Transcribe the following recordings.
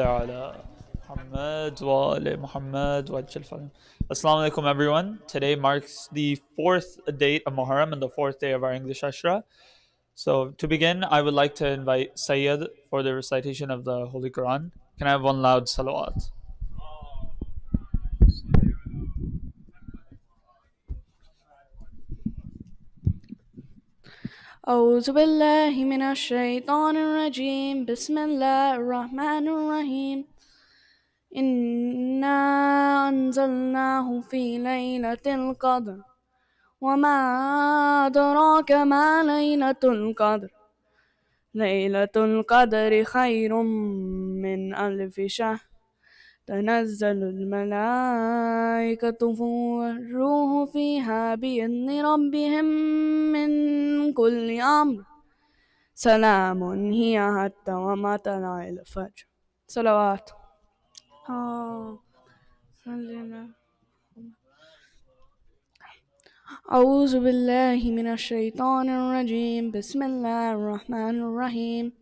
على محمد وآل Muhammad وعجل فرحهم. Assalamu alaikum everyone. Today marks the fourth date of Muharram and the fourth day of our English Ashra. So to begin, I would like to invite Sayyid for the recitation of the Holy Quran. Can I have one loud salawat? أعوذ بالله من الشيطان الرجيم بسم الله الرحمن الرحيم إنا أنزلناه في ليلة القدر وما أدراك ما ليلة القدر ليلة القدر خير من ألف شهر تنزل الملائكة والروح فيها بإذن ربهم من كل أمر سلام هي حتى ومطلع الفجر صلوات أعوذ بالله من الشيطان الرجيم بسم الله الرحمن الرحيم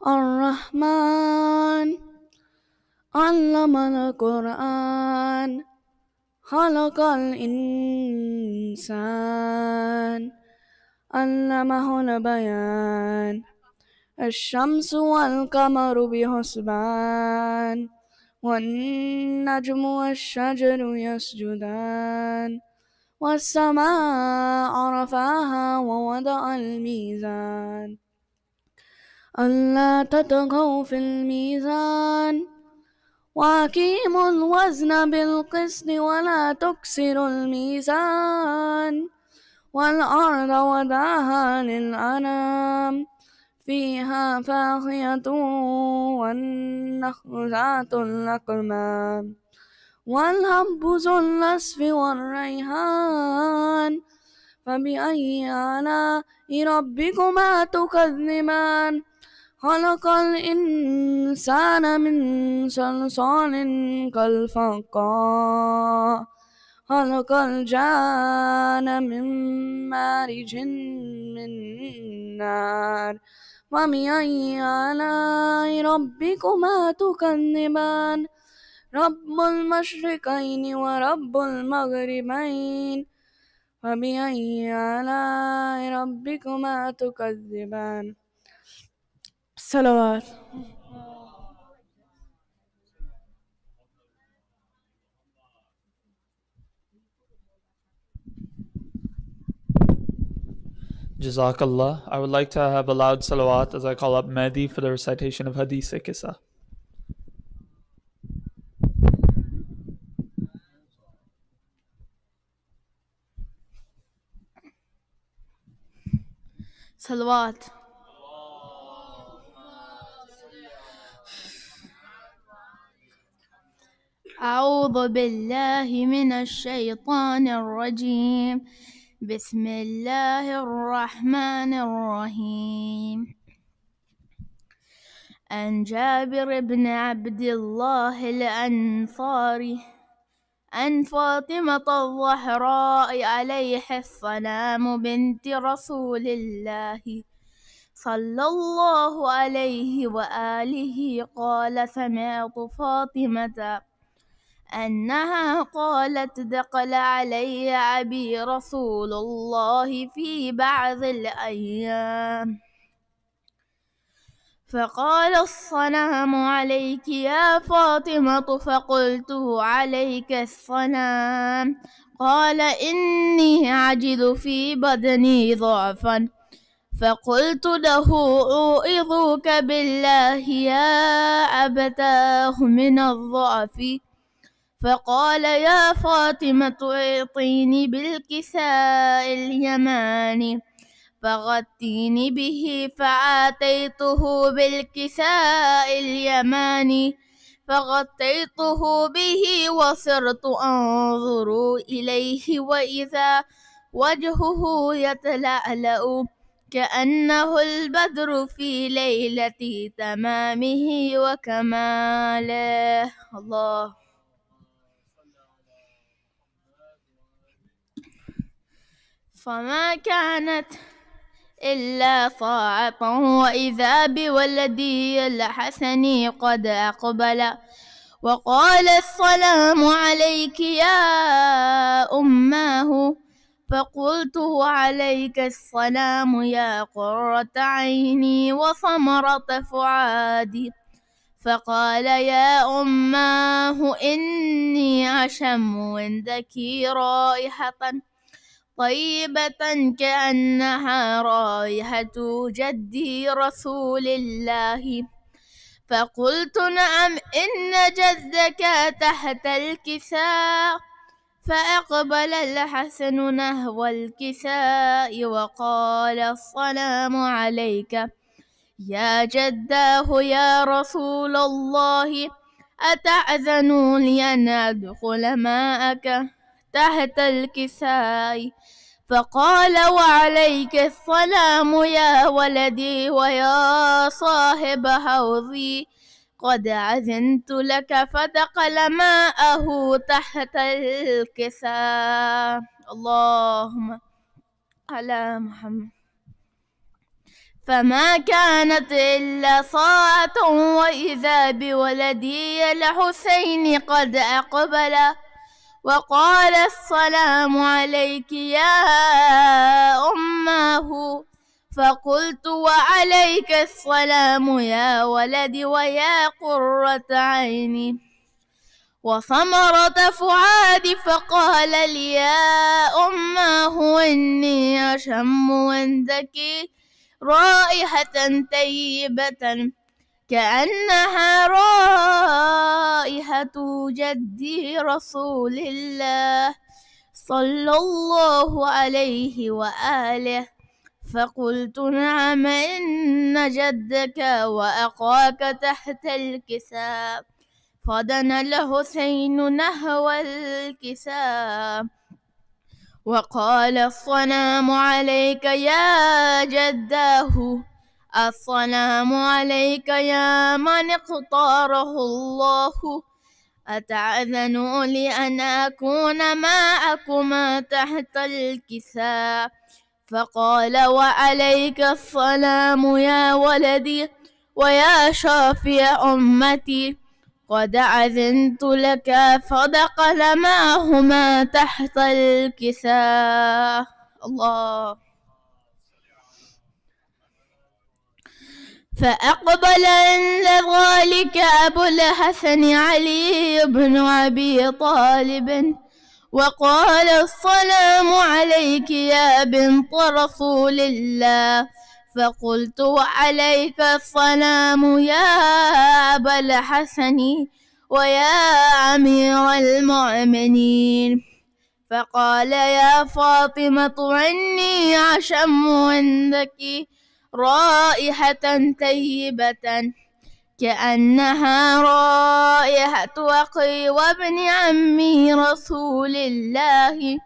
الرحمن علم القرآن خلق الإنسان علمه البيان الشمس والقمر بحسبان والنجم والشجر يسجدان والسماء رفعها ووضع الميزان ألا تطغوا في الميزان وأقيموا الوزن بالقسط ولا تكسروا الميزان والأرض وضعها للأنام فيها فاخية والنخل ذات الأكمام والهب ذو العصف والريحان فبأي آلاء ربكما تكذبان خلق الإنسان من صلصال كالفخار خلق الجان من مارج من نار وبأي آلاء ربكما تكذبان رب المشرقين ورب المغربين فبأي آلاء ربكما تكذبان صلوات Jazakallah. I would like to have a loud salawat as I call up Mehdi for the recitation of Hadith Kisa. صلوات أعوذ بالله من الشيطان الرجيم بسم الله الرحمن الرحيم عن جابر بن عبد الله الأنصاري عن فاطمة الزهراء عليه السلام بنت رسول الله صلى الله عليه وآله قال سمعت فاطمة أنها قالت دخل علي أبي رسول الله في بعض الأيام فقال السلام عليك يا فاطمة فقلت عليك السلام قال إني أجد في بدني ضعفا فقلت له أوعظك بالله يا أبتاه من الضعف فقال يا فاطمة اعطيني بالكساء اليماني فغطيني به فآتيته بالكساء اليماني فغطيته به وصرت أنظر إليه وإذا وجهه يتلألأ كأنه البدر في ليلة تمامه وكماله الله. فما كانت إلا صاعقا وإذا بولدي الحسن قد أقبل وقال السلام عليك يا أماه فقلت وعليك السلام يا قرة عيني وثمرة فؤادي فقال يا أماه إني أشم عندك رائحة طيبة كأنها رائحة جدي رسول الله فقلت نعم إن جدك تحت الكساء فأقبل الحسن نحو الكساء وقال السلام عليك يا جداه يا رسول الله أتأذن لي أن أدخل معك تحت الكساء فقال وعليك السلام يا ولدي ويا صاحب حوضي قد أذنت لك فدخل ماءه تحت الكساء اللهم على محمد فما كانت إلا ساعة وإذا بولدي الحسين قد أقبل وقال السلام عليك يا أماه فقلت وعليك السلام يا ولدي ويا قرة عيني وثمرة فؤادي فقال لي يا أماه إني أشم عندك رائحة طيبة كأنها رائحة جدي رسول الله صلى الله عليه وآله فقلت نعم إن جدك وأخاك تحت الكساء فدنا الحسين نحو الكساء وقال السلام عليك يا جداه السلام عليك يا من اختاره الله أتأذن لي أن أكون معكما تحت الكساء فقال وعليك السلام يا ولدي ويا شافع أمتي قد أذنت لك فدخل معهما تحت الكساء الله فأقبل عند ذلك أبو الحسن علي بن أبي طالب وقال السلام عليك يا بنت رسول الله فقلت وعليك السلام يا أبا الحسن ويا أمير المؤمنين فقال يا فاطمة إني أشم عندك رائحة طيبة كأنها رائحة أخي وابن عمي رسول الله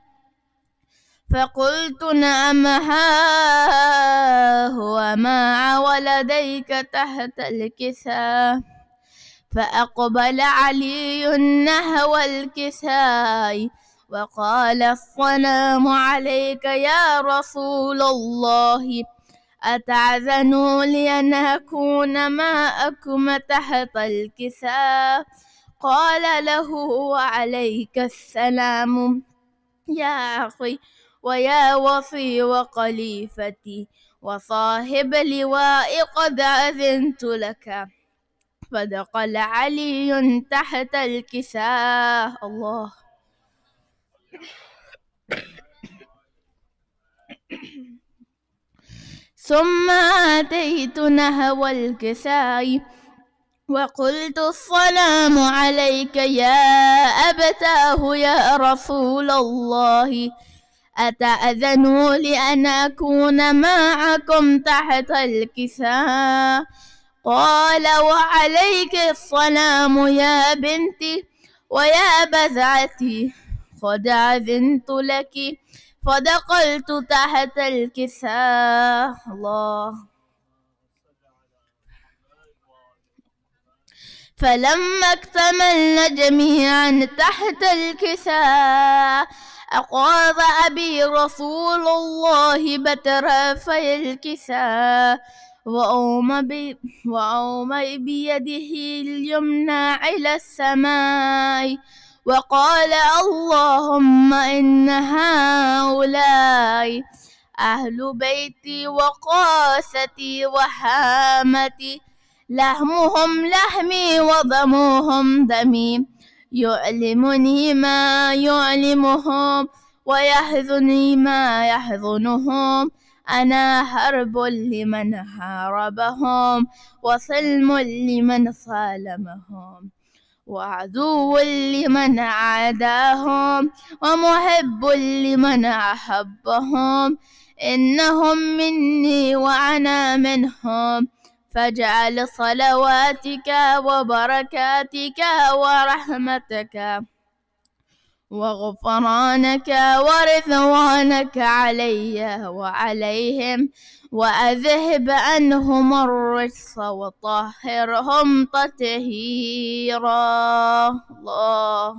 فقلت نعم ها هو مع ولديك تحت الكساء فأقبل علي نحو الكساء وقال السلام عليك يا رسول الله أتأذن لي أن أكون معكم تحت الكساء قال له وعليك السلام يا أخي ويا وصي وخليفتي وصاحب لواء قد أذنت لك فدخل علي تحت الكساء الله ثم أتيت نحو الكساء وقلت السلام عليك يا أبتاه يا رسول الله أتأذن لي أن أكون معكم تحت الكساء قال وعليك السلام يا بنتي ويا بذعتي قد أذنت لك فدخلت تحت الكساء الله فلما اكتملنا جميعا تحت الكساء أخذ أبي رسول الله بطرفي الكساء وأومى بيده اليمنى إلى السماء وقال اللهم إن هؤلاء أهل بيتي وقاستي وهامتي لحمهم لحمي ودمهم دمي يؤلمني ما يؤلمهم ويحزنني ما يحزنهم أنا حرب لمن حاربهم وسلم لمن صالمهم وعدو لمن عاداهم ومحب لمن أحبهم إنهم مني وأنا منهم فاجعل صلواتك وبركاتك ورحمتك وغفرانك ورضوانك علي وعليهم وأذهب عنهم الرجس وطهرهم تطهيرا. الله.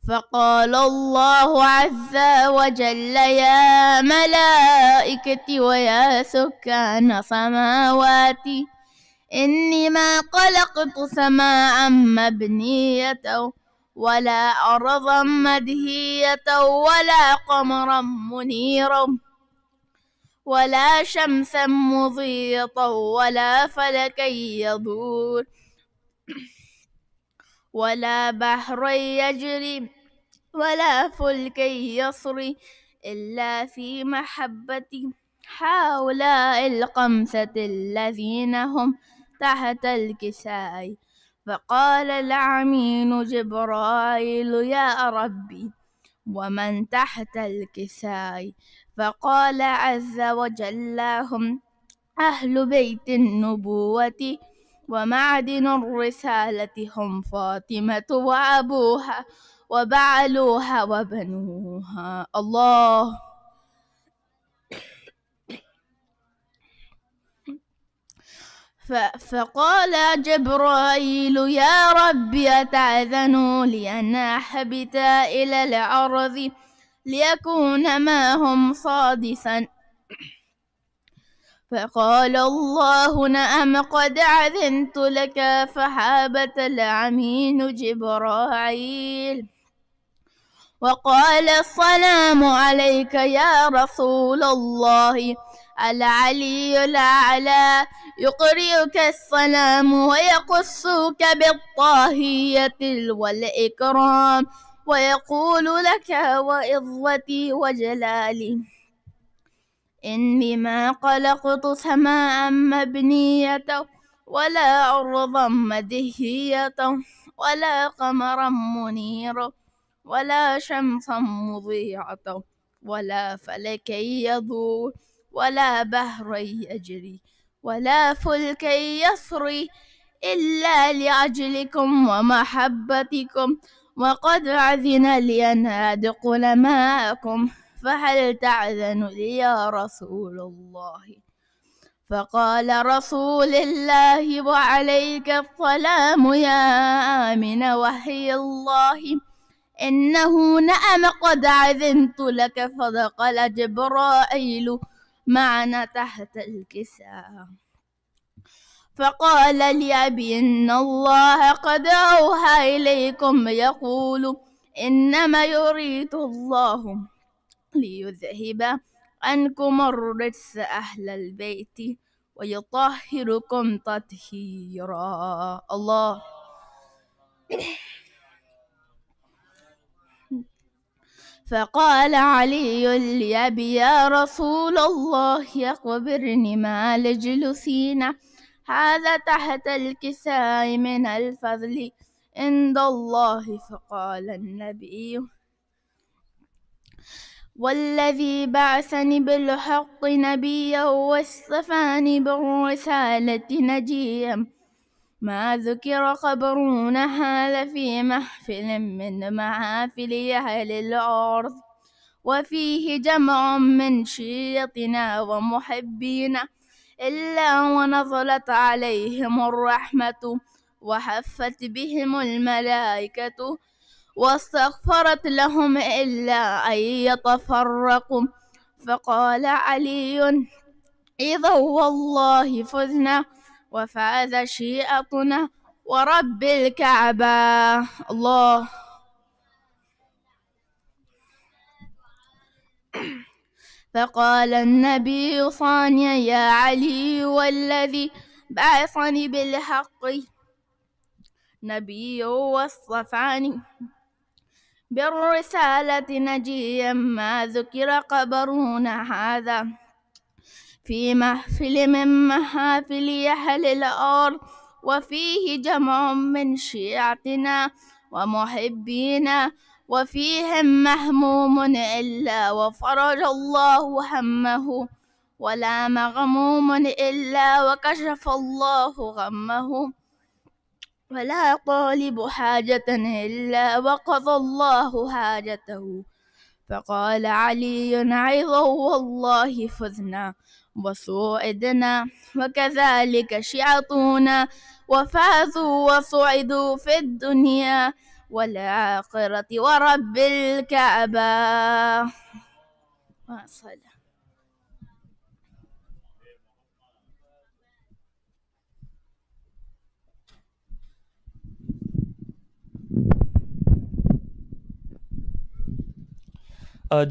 فقال الله عز وجل يا ملائكتي ويا سكان سماواتي إني ما خلقت سماء مبنية ولا أرضا مدهية ولا قمرا منيرا ولا شمسا مضيئة ولا فلكا يدور ولا بحر يجري ولا فلك يصري إلا في محبتي هؤلاء الخمسة الذين هم تحت الكساء. فقال العمين جبرائيل يا ربي ومن تحت الكساء؟ فقال عز وجل هم أهل بيت النبوة ومعدن الرسالة هم فاطمة وأبوها وبعلوها وبنوها. الله. فقال جبرائيل يا رب أتأذن لي أن أحبت إلى الأرض ليكون معهم صادسا؟ فقال الله نعم قد أذنت لك. فحابت العمين جبرائيل وقال السلام عليك يا رسول الله. العلي الأعلى يقرئك السلام ويقصك بالطاهية والإكرام ويقول لك وعظتي وجلالي إني ما خلقت سماء مبنية ولا أرضا مدهية ولا قمرا منيرا ولا شمسا مضيئة ولا فلكا يدور ولا بحر يجري ولا فلك يسري إلا لأجلكم ومحبتكم وقد أذن لي أن أدخل معكم فهل تأذن لي يا رسول الله؟ فقال رسول الله وعليك السلام يا آمن وحي الله إنه نعم قد أذنت لك. فدخل جبرائيل معنا تحت الكساء فقال لأبي إن الله قد أوحى إليكم يقول إنما يريد الله ليذهب عنكم الرجس أهل البيت ويطهركم تطهيرا. الله. فقال علي لأبي يا رسول الله أخبرني ما لجلسينا هذا تحت الكساء من الفضل عند الله. فقال النبي والذي بعثني بالحق نبيا واصطفاني بالرسالة نجيا ما ذكر خبرنا هذا في محفل من محافل أهل الأرض وفيه جمع من شيطنا ومحبينا إلا ونزلت عليهم الرحمة وحفت بهم الملائكة واستغفرت لهم إلا أن يتفرقوا. فقال علي: إذا والله فزنا وفاز شيعتنا ورب الكعبة. الله. فقال النبي ثانيا: يا علي والذي بعثني بالحق نبي واصطفاني بالرسالة نجيا ما ذكر قبرون هذا في محفل من محافل أهل الأرض وفيه جمع من شيعتنا ومحبينا وفيهم مهموم إلا وفرج الله همه ولا مغموم إلا وكشف الله غمه ولا طالب حاجة إلا وقضى الله حاجته. فقال علي: أيضا والله فزنا وسوعدنا وكذلك شيعتنا وفازوا وصعدوا في الدنيا والآخرة ورب الكعبة.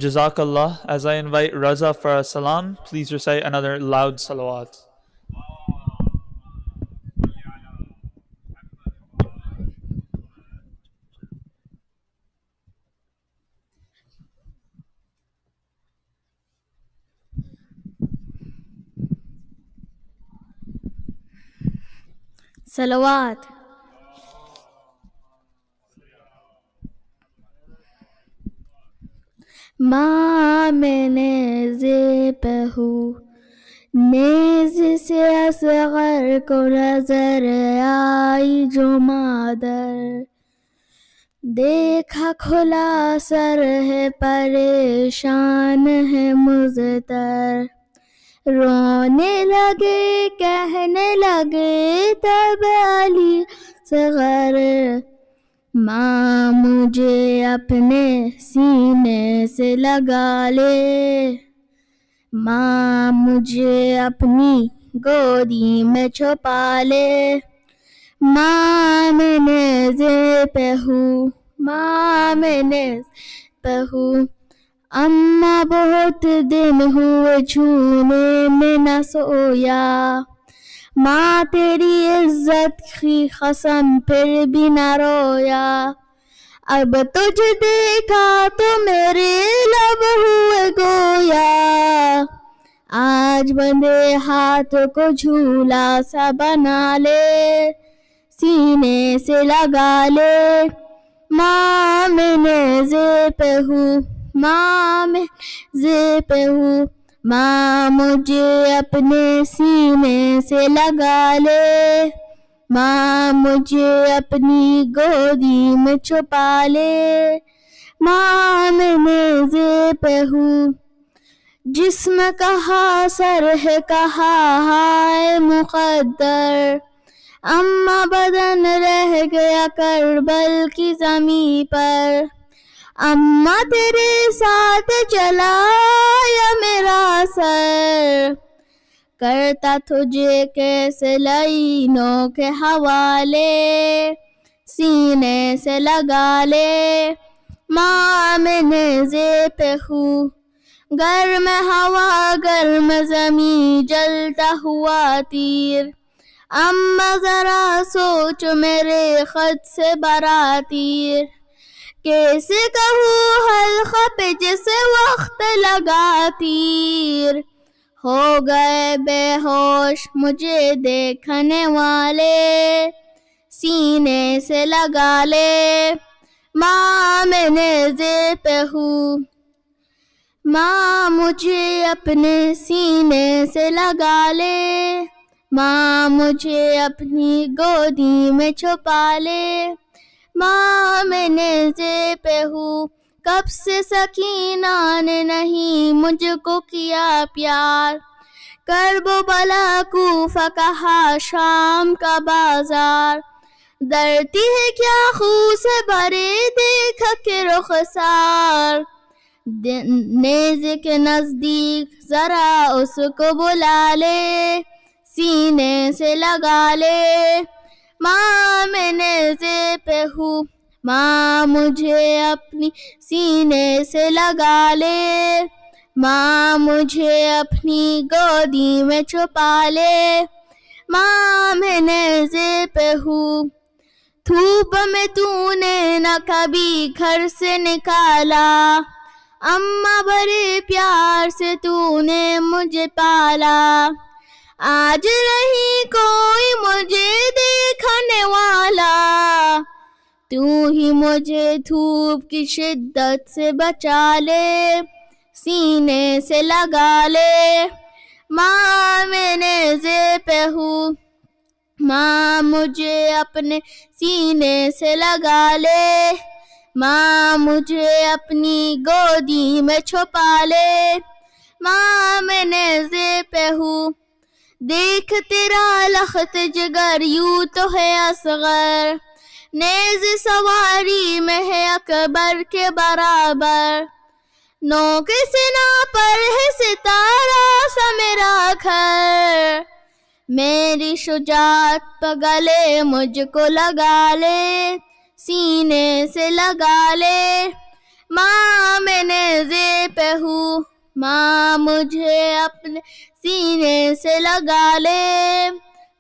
Jazakallah. As I invite Raza for a salam, please recite another loud salawat. صلوات. ماں میں نیز پہ ہوں، نیز سے اصغر کو نظر آئی جو مادر، دیکھا کھلا سر ہے پریشان ہے مضطر، رونے لگے کہنے لگے تب علی صغر، ماں مجھے اپنے سینے سے لگا لے، ماں مجھے اپنی گودی میں چھپا لے، ماں میں نیزے پہ ہوں، ماں میں نیز پہ ہوں، اماں بہت دن ہوئے چھونے میں نہ سویا، ماں تیری عزت کی قسم پھر بھی نہ رویا، اب تجھ دیکھا تو میرے لب ہوئے گویا، آج بندے ہاتھ کو جھولا سا بنا لے، سینے سے لگا لے، ماں میں نیزے پہ ہوں، ماں میں نیزے پہ ہوں، ماں مجھے اپنے سینے سے لگا لے، ماں مجھے اپنی گودی میں چھپا لے، ماں میں نیزے پہ ہوں، جسم کہاں سر ہے کہاں ہائے مقدر، اماں بدن رہ گیا کربل کی زمیں پر، اماں تیرے ساتھ چلا یا میرا سر، کرتا تجھے کیسے لعینوں کے حوالے، سینے سے لگا لے، ماں میں نیزے پہ ہوں، گرم ہوا گرم زمین جلتا ہوا تیر، اماں ذرا سوچ میرے خط سے برا تیر، کیسے کہوں حلقہ پہ جس وقت لگا تیر، ہو گئے بے ہوش مجھے دیکھنے والے، سینے سے لگا لے، ماں میں نیزے پہ ہوں، ماں مجھے اپنے سینے سے لگا لے، ماں مجھے اپنی گودی میں چھپا لے، ماں میں نیزے پہ ہوں، کب سے سکینہ نے نہیں مجھ کو کیا پیار، کرب و بلا کوفہ کہا شام کا بازار، ڈرتی ہے کیا خو سے بھرے دیکھ کے رخسار نیزے کے نزدیک ذرا اس کو بلا لے سینے سے لگا لے ماں میں نیزے پہ ہوں ماں مجھے اپنی سینے سے لگا لے ماں مجھے اپنی گودی میں چھپا لے ماں میں نیزے پہ ہوں دھوپ میں تو نے نہ کبھی گھر سے نکالا اماں بڑے پیار سے تو نے مجھے پالا آج نہیں کوئی مجھے دیکھنے والا تو ہی مجھے دھوپ کی شدت سے بچا لے سینے سے لگا لے ماں میں نیزے پہ ہوں ماں مجھے اپنے سینے سے لگا لے ماں مجھے اپنی گودی میں چھپا لے ماں میں نیزے پہ ہوں دیکھ تیرا لخت جگر یوں تو ہے اصغر نیز سواری میں ہے اکبر کے برابر نوک سنا پر ہے ستارہ سا میرا گھر میری شجاعت پہ گلے مجھ کو لگا لے سینے سے لگا لے ماں میں نیزے پہ ہوں ماں مجھے اپنے سینے سے لگا لے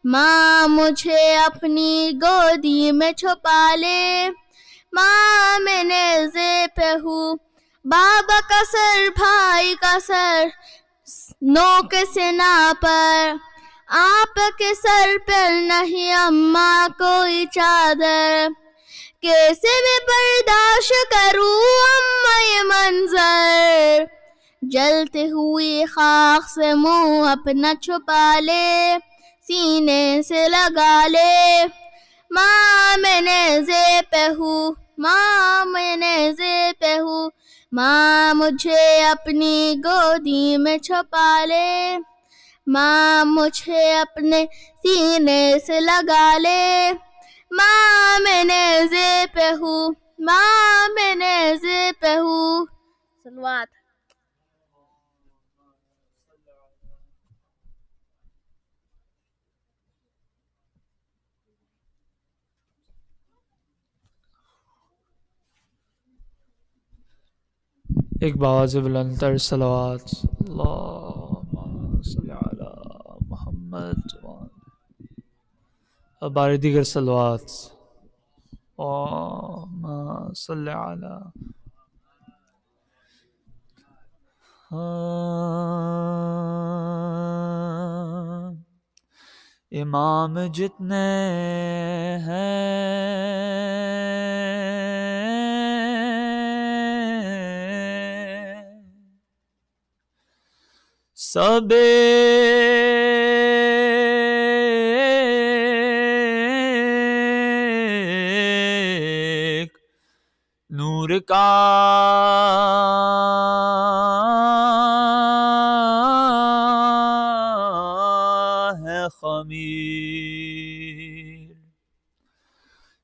ماں مجھے اپنی گودی میں چھپا لے ماں میں نیزے پہ ہوں بابا کا سر بھائی کا سر نوک سنا پر آپ کے سر پر نہیں اماں کوئی چادر کیسے میں برداشت کروں اماں یہ منظر جلتے ہوئے خاک سے منہ اپنا چھپا لے سینے سے لگا لے ماں میں نیزے پہ ہوں ماں میں نیزے پہ ہوں ماں مجھے اپنی گودی میں چھپا لے ماں مجھے اپنے سینے سے لگا لے ماں میں نیزے پہ ہوں ماں میں نیزے پہ ہوں صلوات ایک باز بلند تر صلوات اللہم صلی علی محمد اب بارے دیگر صلوات اللہم صلی علی امام جتنے ہیں سب ایک نور کا ہے خمیر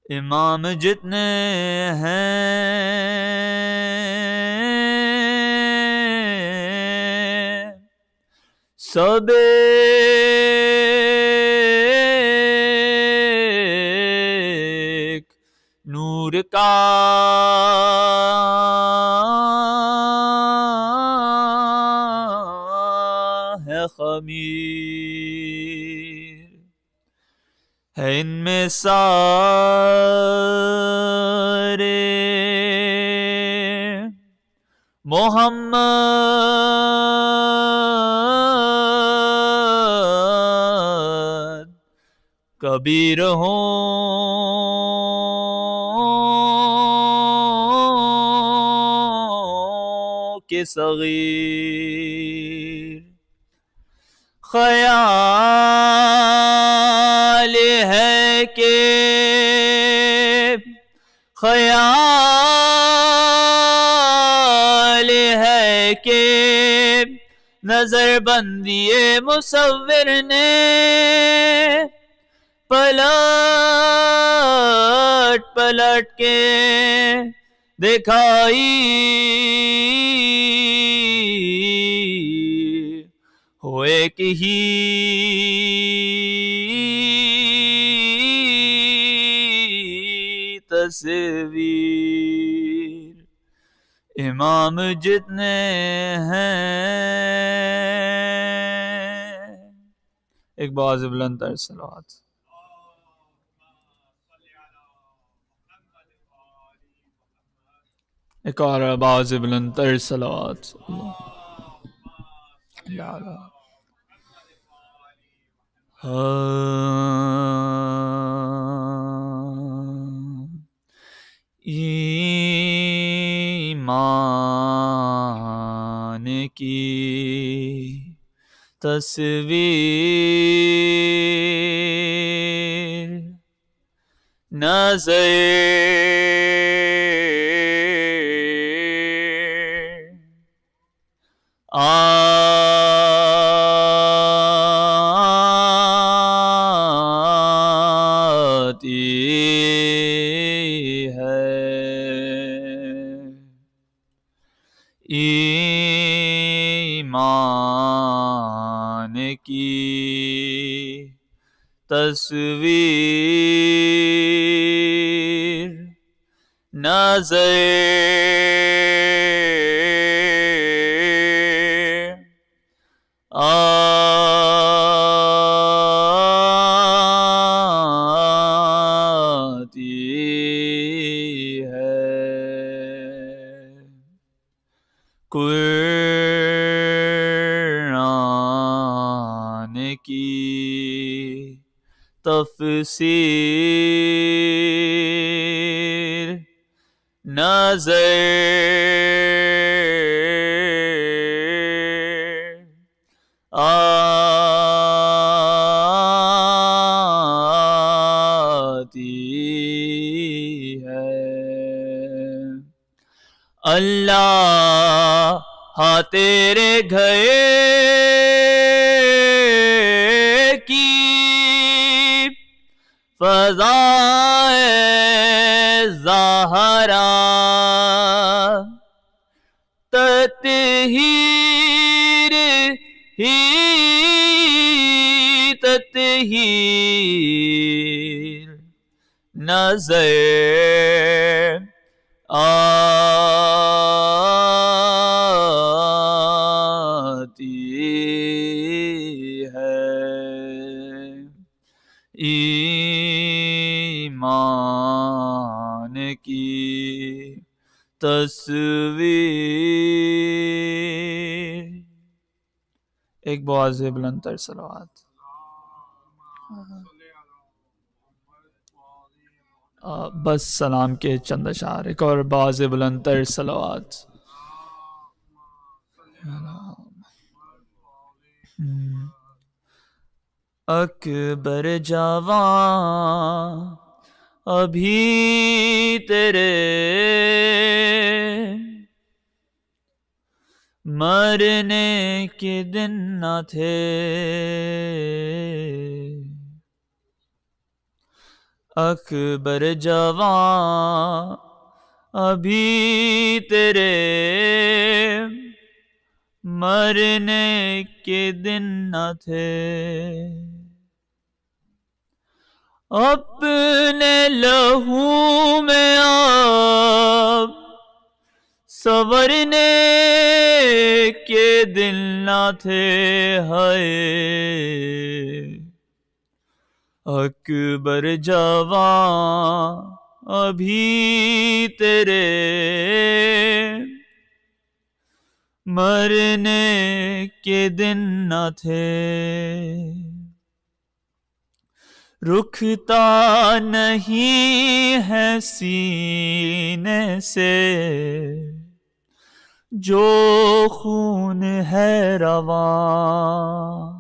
امام جتنے ہیں سب ایک نور کا ہے خمیر ہے ان میں سارے محمد کبیر ہوں کہ صغیر خیال ہے کہ خیال ہے کہ نظر بندی مصور نے پلک پلٹ پلٹ کے دکھائی ہو ایک ہی تصویر امام جتنے ہیں ایک باز بلند تر صلوات ایک اور باز بلند تر صلوات ایمان کی تصویر نظر آتی ہے ایمان کی تصویر نظر آتی ہے قرآن کی تفسیر نظر آتی ہے اللہ تیرے گھر کی فضائے زہرا تطہیر ہی تطہیر نظر آتی ہے ایمان کی تصویر ایک بہت سے بلند تر صلوات بس سلام کے چند اشعار ایک اور باز بلند تر صلوات اکبر جوان ابھی تیرے مرنے کے دن نہ تھے اکبر جوان ابھی تیرے مرنے کے دن نہ تھے اپنے لہو میں آپ سنورنے کے دن نہ تھے ہائے اکبر جوان ابھی تیرے مرنے کے دن نہ تھے رکتا نہیں ہے سینے سے جو خون ہے رواں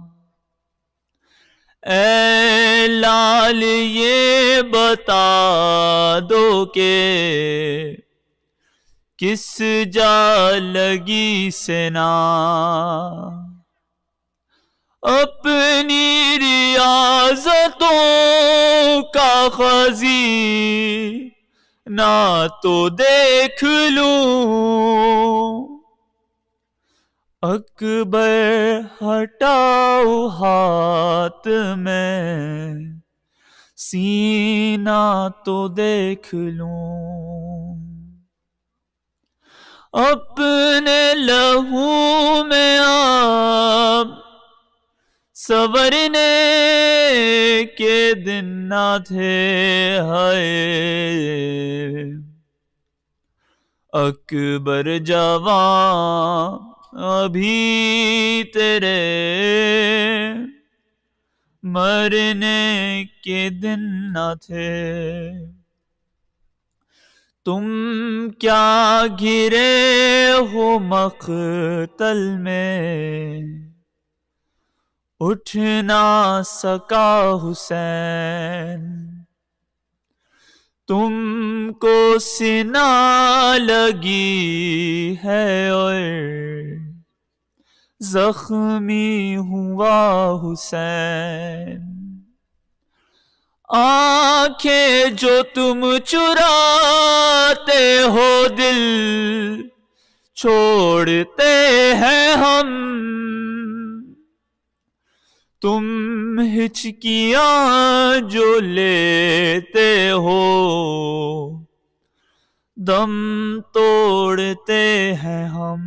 اے لال یہ بتا دو کہ کس جا لگی سنا اپنی ریاضتوں کا خزینہ تو دیکھ لوں، اکبر ہٹاؤ ہاتھ میں سینہ تو دیکھ لوں، اپنے لہو میں آپ سنورنے کے دن نہ تھے، ہائے اکبر جوان ابھی تیرے مرنے کے دن نہ تھے، تم کیا گرے ہو مقتل میں، اٹھ نہ سکا حسین، تم کو سینہ لگی ہے اور زخمی ہوا حسین، آنکھیں جو تم چراتے ہو دل چھوڑتے ہیں ہم، تم ہچکیاں جو لیتے ہو دم توڑتے ہیں ہم،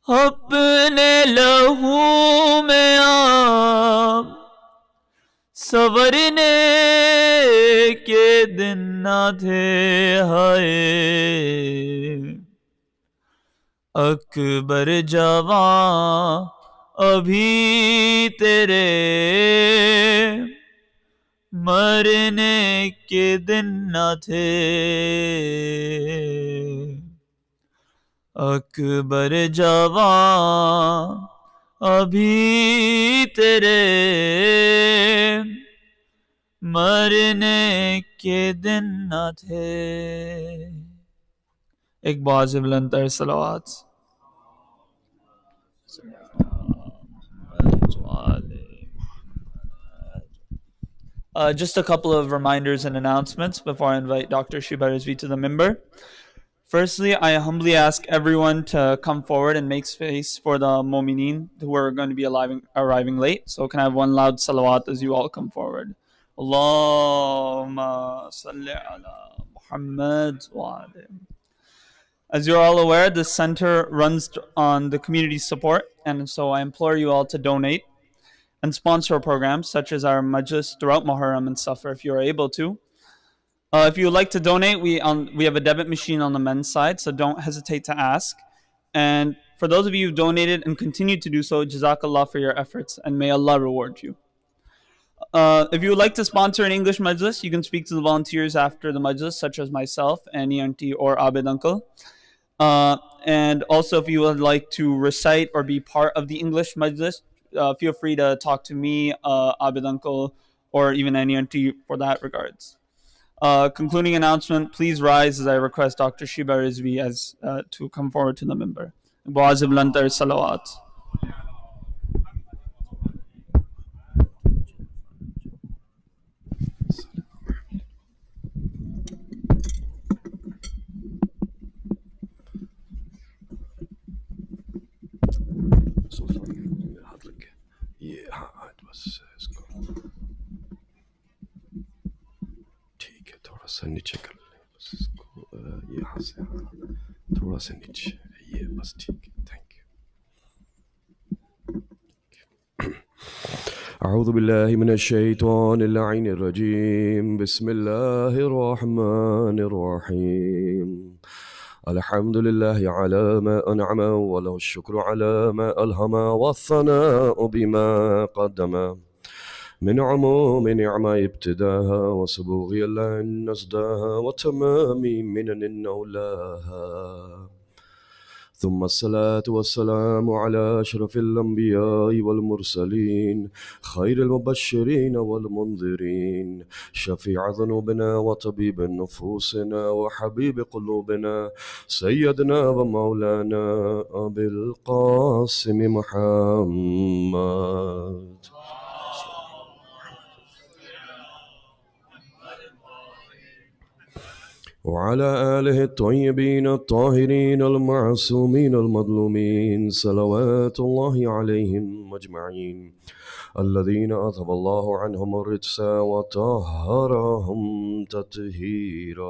اپنے لہو میں آپ سنورنے کے دن نہ تھے، ہائے اکبر جوان ابھی تیرے مرنے کے دن نہ تھے، اکبر جوان ابھی تیرے مرنے کے دن نہ تھے۔ ایک بہت سے بلند تر صلوات۔ Just a couple of reminders and announcements before I invite Dr. Sheeba Rizvi to the minbar. Firstly, I humbly ask everyone to come forward and make space for the mu'mineen who are going to be arriving late. So can I have one loud salawat as you all come forward? Allahumma salli ala Muhammad wa alayhi. As you're all aware, this center runs on the community support, and so I implore you all to donate and sponsor programs such as our Majlis throughout Muharram and Safar if you are able to. If you would like to donate, we have a debit machine on the men's side, so don't hesitate to ask. And for those of you who donated and continue to do so, Jazakallah for your efforts, and may Allah reward you. If you would like to sponsor an English Majlis, you can speak to the volunteers after the Majlis, such as myself, Annie Auntie, or Abid Uncle. And also, if you would like to recite or be part of the English Majlis, feel free to talk to me, Abid Uncle, or even Annie Auntie for that regards. Concluding announcement, please rise as I request Dr. Sheeba Rizvi to come forward to the minbar. Ba'azib lantar salawat. سا نیچے کر لیں بس اس کو یہاں سے تھوڑا سا نیچے یہ بس ٹھیک ہے تھینک یو اعوذ باللہ من الشیطان اللعین الرجیم بسم اللہ الرحمن الرحیم الحمد للہ علی ما انعم وله الشکر علی ما الہم والثناء بما قدم من عموم نعمة ابتداها وسبوغ نزداها وتمام منن نولاها ثم الصلاة والسلام على أشرف الأنبياء والمرسلين خير المبشرين والمنذرين شفيع ذنوبنا وطبيب نفوسنا وحبيب قلوبنا سيدنا ومولانا أبي القاسم محمد وعلى آله الطيبين الطاهرين المعصومين المظلومين صلوات الله عليهم أجمعين الذين أذهب الله عنهم الرجس وطهرهم تطهيرا.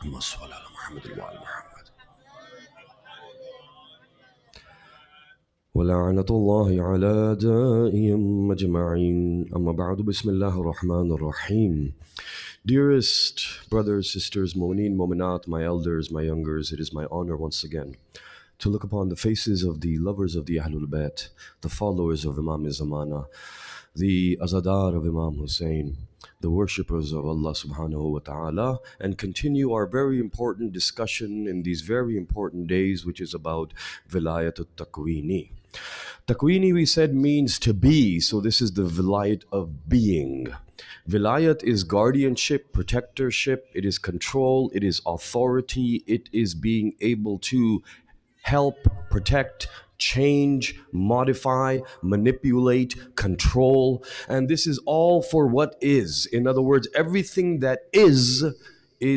اللهم صل على محمد وعلى محمد. ولعنة الله على أعدائهم أجمعين. أما بعد بسم الله الرحمن الرحيم. Dearest brothers, sisters, Mu'mineen, Mu'minat, my elders, my youngers, it is my honor once again to look upon the faces of the lovers of the Ahlul Bayt, the followers of Imam Zamana, the Azadar of Imam Hussein, the worshippers of Allah subhanahu wa ta'ala, and continue our very important discussion in these very important days, which is about Vilayat al-Takwini. Takwini, we said, means to be, so this is the Vilayat of being. Vilayat is guardianship, protectorship, it is control, it is authority, it is being able to help, protect, change, modify, manipulate, control, and this is all for what is. In other words, everything that is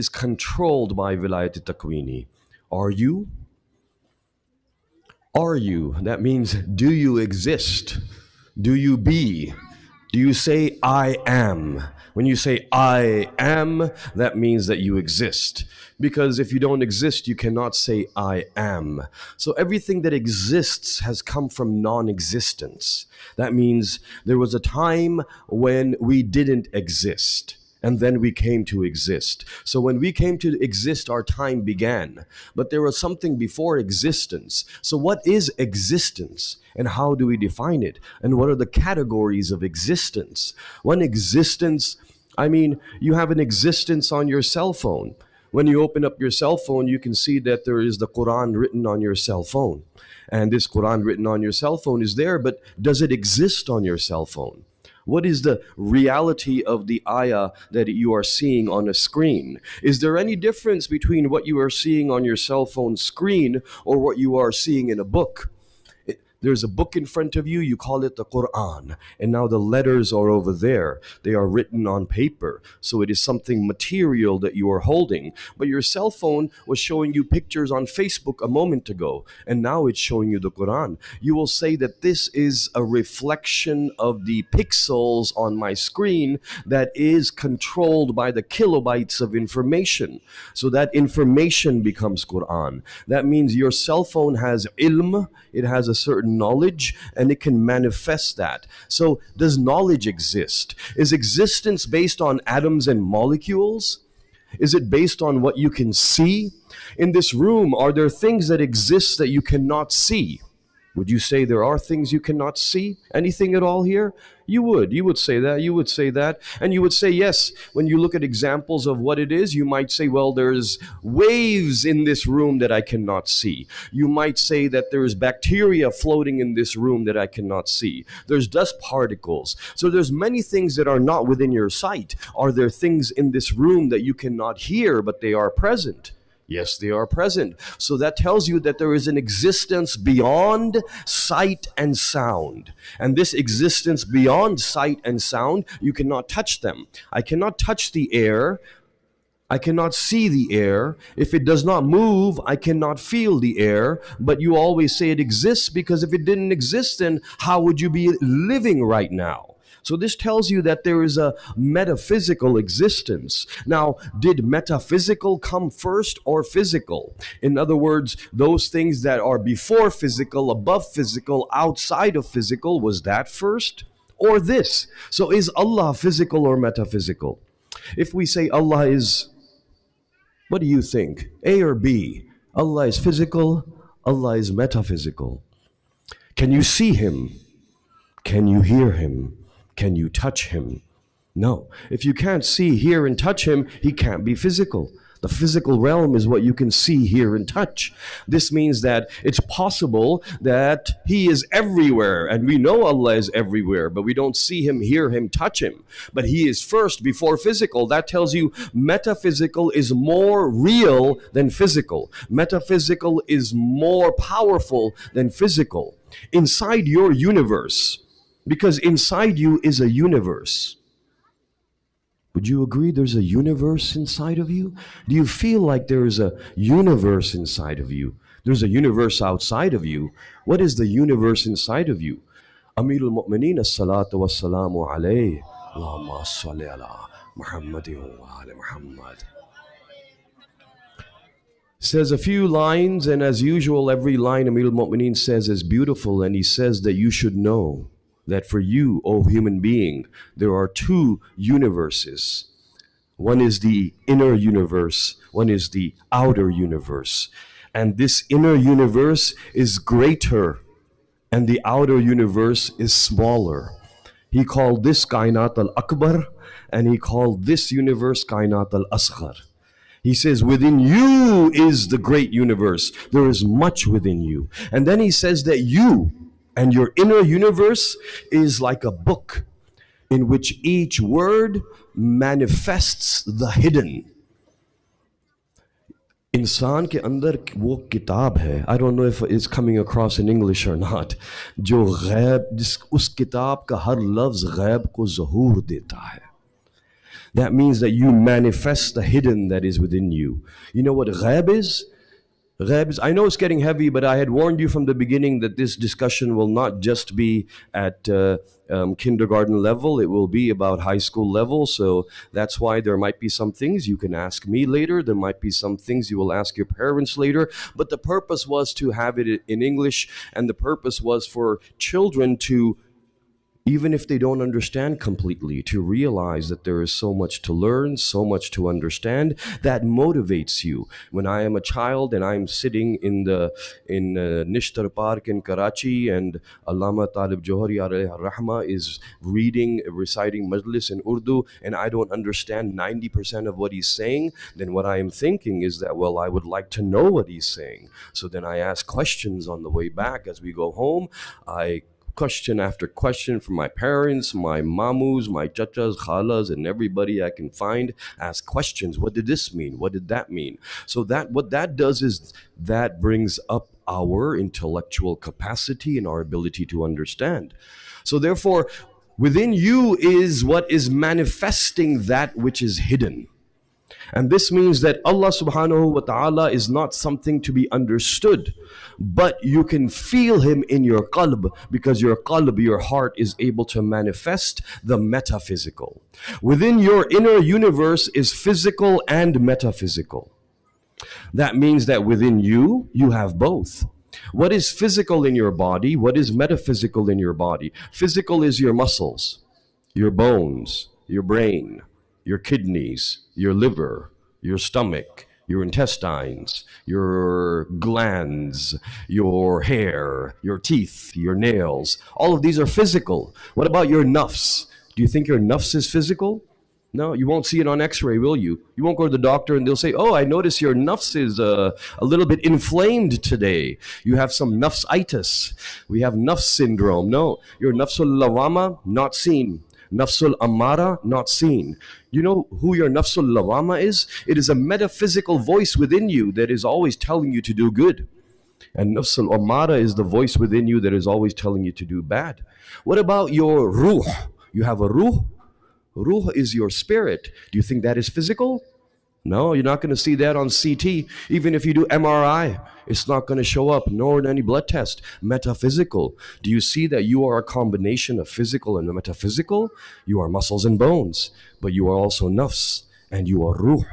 controlled by Vilayat Takwini. Are you? Are you? That means, do you exist? Do you be? Do you say, I am? When you say, I am, that means that you exist. Because if you don't exist, you cannot say, I am. So everything that exists has come from non-existence. That means there was a time when we didn't exist. And then we came to exist. So when we came to exist, our time began. But there was something before existence. So what is existence? And how do we define it? And what are the categories of existence? One existence, I mean, you have an existence on your cell phone. When you open up your cell phone, you can see that there is the Quran written on your cell phone. And this Quran written on your cell phone is there, but does it exist on your cell phone? What is the reality of the ayah that you are seeing on a screen? Is there any difference between what you are seeing on your cell phone screen or what you are seeing in a book? There's a book in front of you, you call it the Quran, and now the letters are over there. They are written on paper, so it is something material that you are holding. But your cell phone was showing you pictures on Facebook a moment ago, and now it's showing you the Quran. You will say that this is a reflection of the pixels on my screen that is controlled by the kilobytes of information. So that information becomes Quran. That means your cell phone has ilm, it has a certain knowledge, and it can manifest that. So does knowledge exist? Is existence based on atoms and molecules? Is it based on what you can see? In this room, are there things that exist that you cannot see? Would you say there are things you cannot see? Anything at all here? You would say that, you would say that, and you would say yes. When you look at examples of what it is, you might say, well, there's waves in this room that I cannot see. You might say that there's bacteria floating in this room that I cannot see. There's dust particles. So there's many things that are not within your sight. Are there things in this room that you cannot hear, but they are present? Yes, they are present. So that tells you that there is an existence beyond sight and sound. And this existence beyond sight and sound, you cannot touch them. I cannot touch the air. I cannot see the air. If it does not move, I cannot feel the air. But you always say it exists, because if it didn't exist, then how would you be living right now? So this tells you that there is a metaphysical existence. Now, did metaphysical come first or physical? In other words, those things that are before physical, above physical, outside of physical, was that first or this? So is Allah physical or metaphysical? If we say Allah is, what do you think? A or B? Allah is physical, Allah is metaphysical. Can you see Him? Can you hear Him? Can you touch Him? No. If you can't see, hear, and touch Him, He can't be physical. The physical realm is what you can see, hear, and touch. This means that it's possible that He is everywhere, and we know Allah is everywhere, but we don't see Him, hear Him, touch Him. But He is first before physical. That tells you metaphysical is more real than physical. Metaphysical is more powerful than physical. Inside your universe, because inside you is a universe. Would you agree there's a universe inside of you? Do you feel like there is a universe inside of you? There's a universe outside of you. What is the universe inside of you? Amirul Mu'mineen as-salatu was-salamu alayhi. Allahumma salli ala Muhammadin wa ala Muhammad. Says a few lines, and as usual, every line Amirul Mu'mineen says is beautiful, and he says that you should know that for you, O human being, there are two universes. One is the inner universe, one is the outer universe. And this inner universe is greater, and the outer universe is smaller. He called this Kainat al-Akbar, and he called this universe Kainat al-Asghar. He says, within you is the great universe. There is much within you. And then he says that you and your inner universe is like a book in which each word manifests the hidden. इंसान के अंदर वो किताब है, I don't know if it's coming across in English or not, जो गैब, जिस उस किताब का हर लफ्ज़ गैब को ज़हूर देता है. That means that you manifest the hidden that is within you. You know what ghaib is? Ghaib is, I know it's getting heavy, but I had warned you from the beginning that this discussion will not just be at kindergarten level. It will be about high school level. So that's why there might be some things you can ask me later. There might be some things you will ask your parents later. But the purpose was to have it in English, and the purpose was for children to, even if they don't understand completely, to realize that there is so much to learn, so much to understand, that motivates you. When I am a child and I'm sitting in Nishtar Park in Karachi, and Allama Talib Johari alayhi rahma is reciting Majlis in Urdu, and I don't understand 90% of what he's saying, then what I am thinking is that, well, I would like to know what he's saying. So then I ask questions on the way back as we go home. I question after question from my parents, my mamus, my chachas, khalas, and everybody I can find. Ask questions. What did this mean? What did that mean? So that what that does is that brings up our intellectual capacity and our ability to understand. So therefore, within you is what is manifesting that which is hidden. And this means that Allah subhanahu wa ta'ala is not something to be understood, but you can feel Him in your qalb, because your qalb, your heart, is able to manifest the metaphysical. Within your inner universe is physical and metaphysical. That means that within you, you have both. What is physical in your body? What is metaphysical in your body? Physical is your muscles, your bones, your brain, your kidneys, your liver, your stomach, your intestines, your glands, your hair, your teeth, your nails. All of these are physical. What about your nafs? Do you think your nafs is physical? No, you won't see it on x-ray, will you? You won't go to the doctor and they'll say, oh, I notice your nafs is a little bit inflamed today. You have some nafsitis. We have nafs syndrome. No, your nafsul lawama, not seen. Nafsul Amara, not seen. You know who your Nafsul Lawama is? It is a metaphysical voice within you that is always telling you to do good. And Nafsul Amara is the voice within you that is always telling you to do bad. What about your Ruh? You have a Ruh? Ruh is your spirit. Do you think that is physical? No, you're not going to see that on CT. Even if you do MRI, it's not going to show up, nor in any blood test. Metaphysical. Do you see that you are a combination of physical and metaphysical? You are muscles and bones, but you are also nafs, and you are ruh,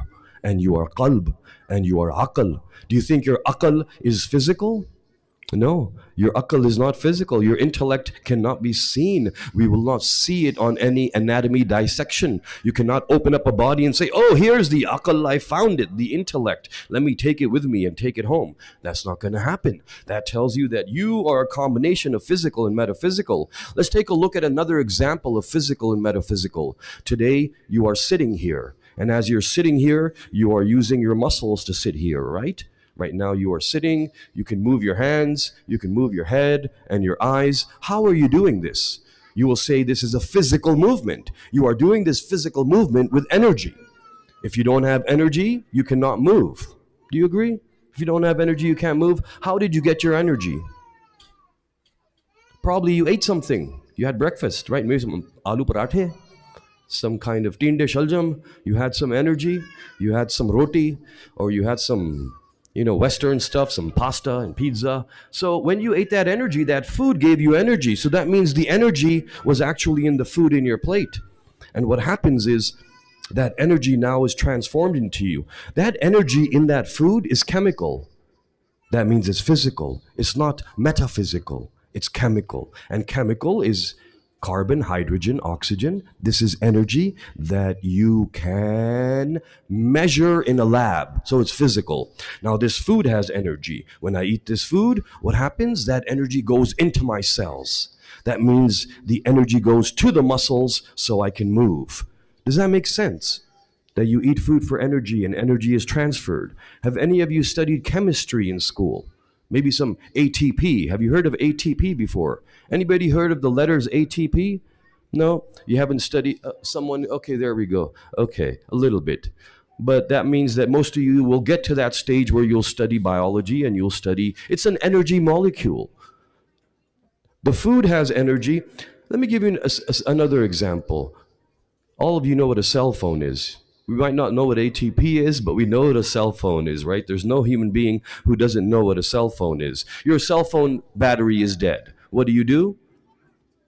and you are qalb, and you are aql. Do you think your aql is physical? No, your aql is not physical. Your intellect cannot be seen. We will not see it on any anatomy dissection. You cannot open up a body and say, oh, here's the aql, I found it, the intellect. Let me take it with me and take it home. That's not going to happen. That tells you that you are a combination of physical and metaphysical. Let's take a look at another example of physical and metaphysical. Today, you are sitting here, And as you're sitting here, you are using your muscles to sit here, right? Right now you are sitting, you can move your hands, you can move your head and your eyes. How are you doing this? You will say this is a physical movement. You are doing this physical movement with energy. If you don't have energy, you cannot move. Do you agree? If you don't have energy, you can't move. How did you get your energy? Probably you ate something. You had breakfast, right? Maybe some aloo parathe, some kind of tinde shaljam. You had some energy. You had some roti, or you had some, Western stuff, some pasta and pizza. So when you ate that energy, that food gave you energy. So that means the energy was actually in the food in your plate. And what happens is that energy now is transformed into you. That energy in that food is chemical. That means it's physical. It's not metaphysical. It's chemical. And chemical is carbon, hydrogen, oxygen. This is energy that you can measure in a lab. So it's physical. Now this food has energy. When I eat this food, what happens? That energy goes into my cells. That means the energy goes to the muscles so I can move. Does that make sense? That you eat food for energy and energy is transferred. Have any of you studied chemistry in school? Maybe some ATP. Have you heard of ATP before? Anybody heard of the letters ATP? No? You haven't studied someone? Okay, there we go. Okay, a little bit. But that means that most of you will get to that stage where you'll study biology and you'll study, it's an energy molecule. The food has energy. Let me give you another example. All of you know what a cell phone is. We might not know what ATP is, but we know what a cell phone is, right? There's no human being who doesn't know what a cell phone is. Your cell phone battery is dead. What do?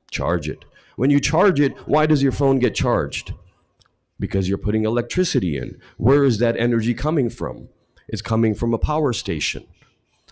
Charge it. When you charge it, why does your phone get charged? Because you're putting electricity in. Where is that energy coming from? It's coming from a power station.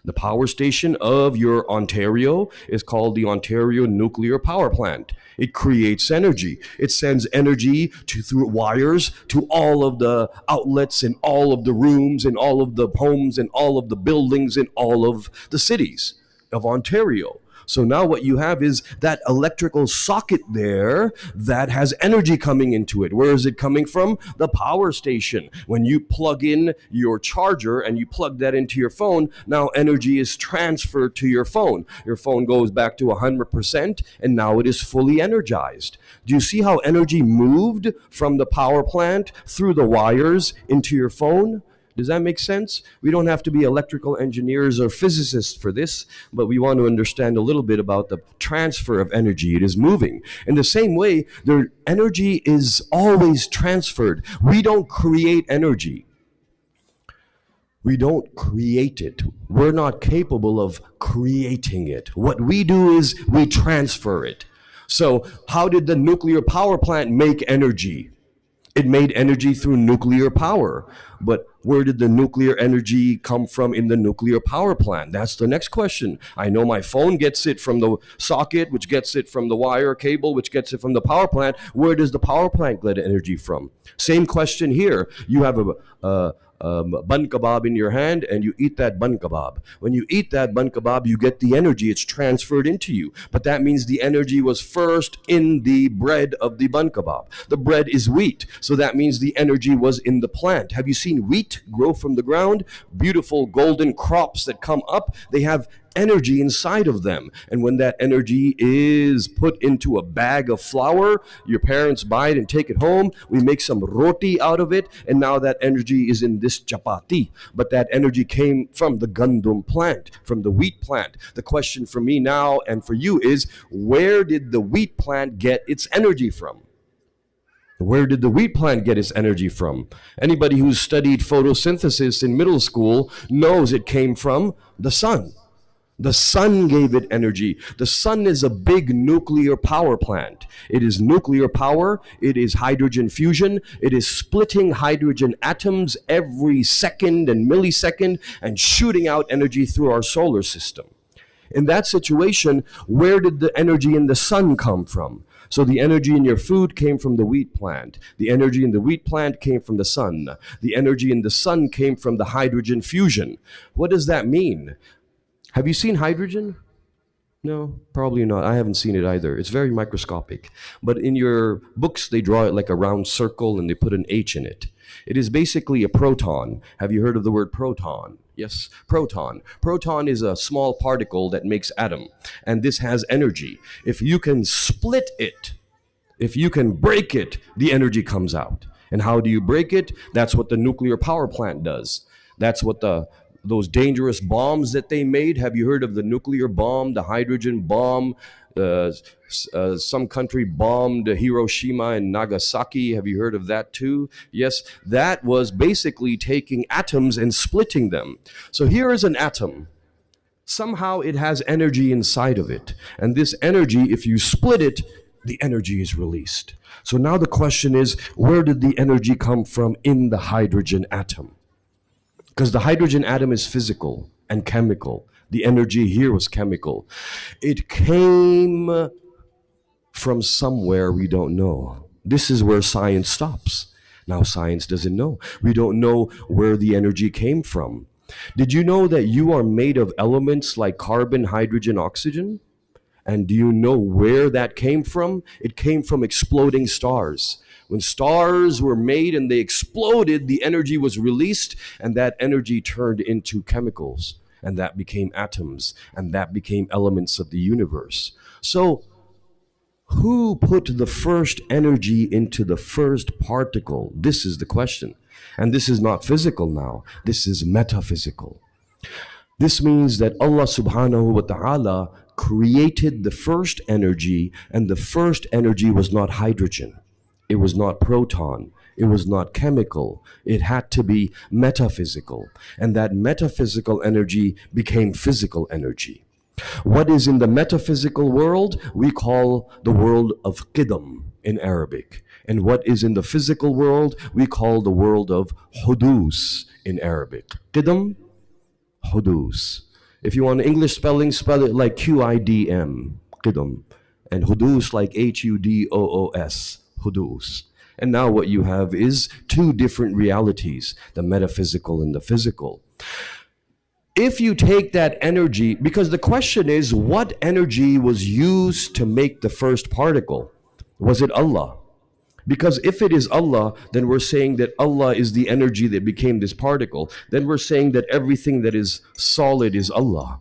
The power station of your Ontario is called the Ontario Nuclear Power Plant. It creates energy. It sends energy through wires to all of the outlets in all of the rooms in all of the homes and all of the buildings in all of the cities of Ontario. So now what you have is that electrical socket there that has energy coming into it. Where is it coming from? The power station. When you plug in your charger and you plug that into your phone, now energy is transferred to your phone. Your phone goes back to 100% and now it is fully energized. Do you see how energy moved from the power plant through the wires into your phone? Does that make sense? We don't have to be electrical engineers or physicists for this, but we want to understand a little bit about the transfer of energy. It is moving. In the same way, the energy is always transferred. We don't create energy. We don't create it. We're not capable of creating it. What we do is we transfer it. So how did the nuclear power plant make energy? It made energy through nuclear power. But where did the nuclear energy come from in the nuclear power plant? That's the next question. I know my phone gets it from the socket, which gets it from the wire cable, which gets it from the power plant. Where does the power plant get energy from? Same question here. You have a bun kebab in your hand and you eat that bun kebab. When you eat that bun kebab, you get the energy. It's transferred into you. But that means the energy was first in the bread of the bun kebab. The bread is wheat. So that means the energy was in the plant. Have you seen wheat grow from the ground? Beautiful golden crops that come up. They have energy inside of them. And when that energy is put into a bag of flour, your parents buy it and take it home. We make some roti out of it. And now that energy is in this chapati. But that energy came from the gandum plant, from the wheat plant. The question for me now and for you is, where did the wheat plant get its energy from? Where did the wheat plant get its energy from? Anybody who's studied photosynthesis in middle school knows it came from the sun. The sun gave it energy. The sun is a big nuclear power plant. It is nuclear power. It is hydrogen fusion. It is splitting hydrogen atoms every second and millisecond and shooting out energy through our solar system. In that situation, where did the energy in the sun come from? So the energy in your food came from the wheat plant. The energy in the wheat plant came from the sun. The energy in the sun came from the hydrogen fusion. What does that mean? Have you seen hydrogen? No, probably not. I haven't seen it either. It's very microscopic. But in your books, they draw it like a round circle and they put an H in it. It is basically a proton. Have you heard of the word proton? Yes, proton. Proton is a small particle that makes atom, and this has energy. If you can split it, if you can break it, the energy comes out. And how do you break it? That's what the nuclear power plant does. That's what those dangerous bombs that they made. Have you heard of the nuclear bomb, the hydrogen bomb? Some country bombed Hiroshima and Nagasaki. Have you heard of that too? Yes, that was basically taking atoms and splitting them. So here is an atom. Somehow it has energy inside of it. And this energy, if you split it, the energy is released. So now the question is, where did the energy come from in the hydrogen atom? Because the hydrogen atom is physical and chemical. The energy here was chemical. It came from somewhere we don't know. This is where science stops. Now science doesn't know. We don't know where the energy came from. Did you know that you are made of elements like carbon, hydrogen, oxygen? And do you know where that came from? It came from exploding stars. When stars were made and they exploded, the energy was released, and that energy turned into chemicals, and that became atoms, and that became elements of the universe. So, who put the first energy into the first particle? This is the question. And this is not physical now. This is metaphysical. This means that Allah subhanahu wa ta'ala created the first energy, and the first energy was not hydrogen. It was not proton. It was not chemical. It had to be metaphysical. And that metaphysical energy became physical energy. What is in the metaphysical world, we call the world of qidam in Arabic. And what is in the physical world, we call the world of hudus in Arabic. Qidam, hudus. If you want English spelling, spell it like Qidm, qidam. And hudus like Hudoos, hudus. And now what you have is two different realities, the metaphysical and the physical. If you take that energy, because the question is, what energy was used to make the first particle? Was it Allah? Because if it is Allah, then we're saying that Allah is the energy that became this particle. Then we're saying that everything that is solid is Allah.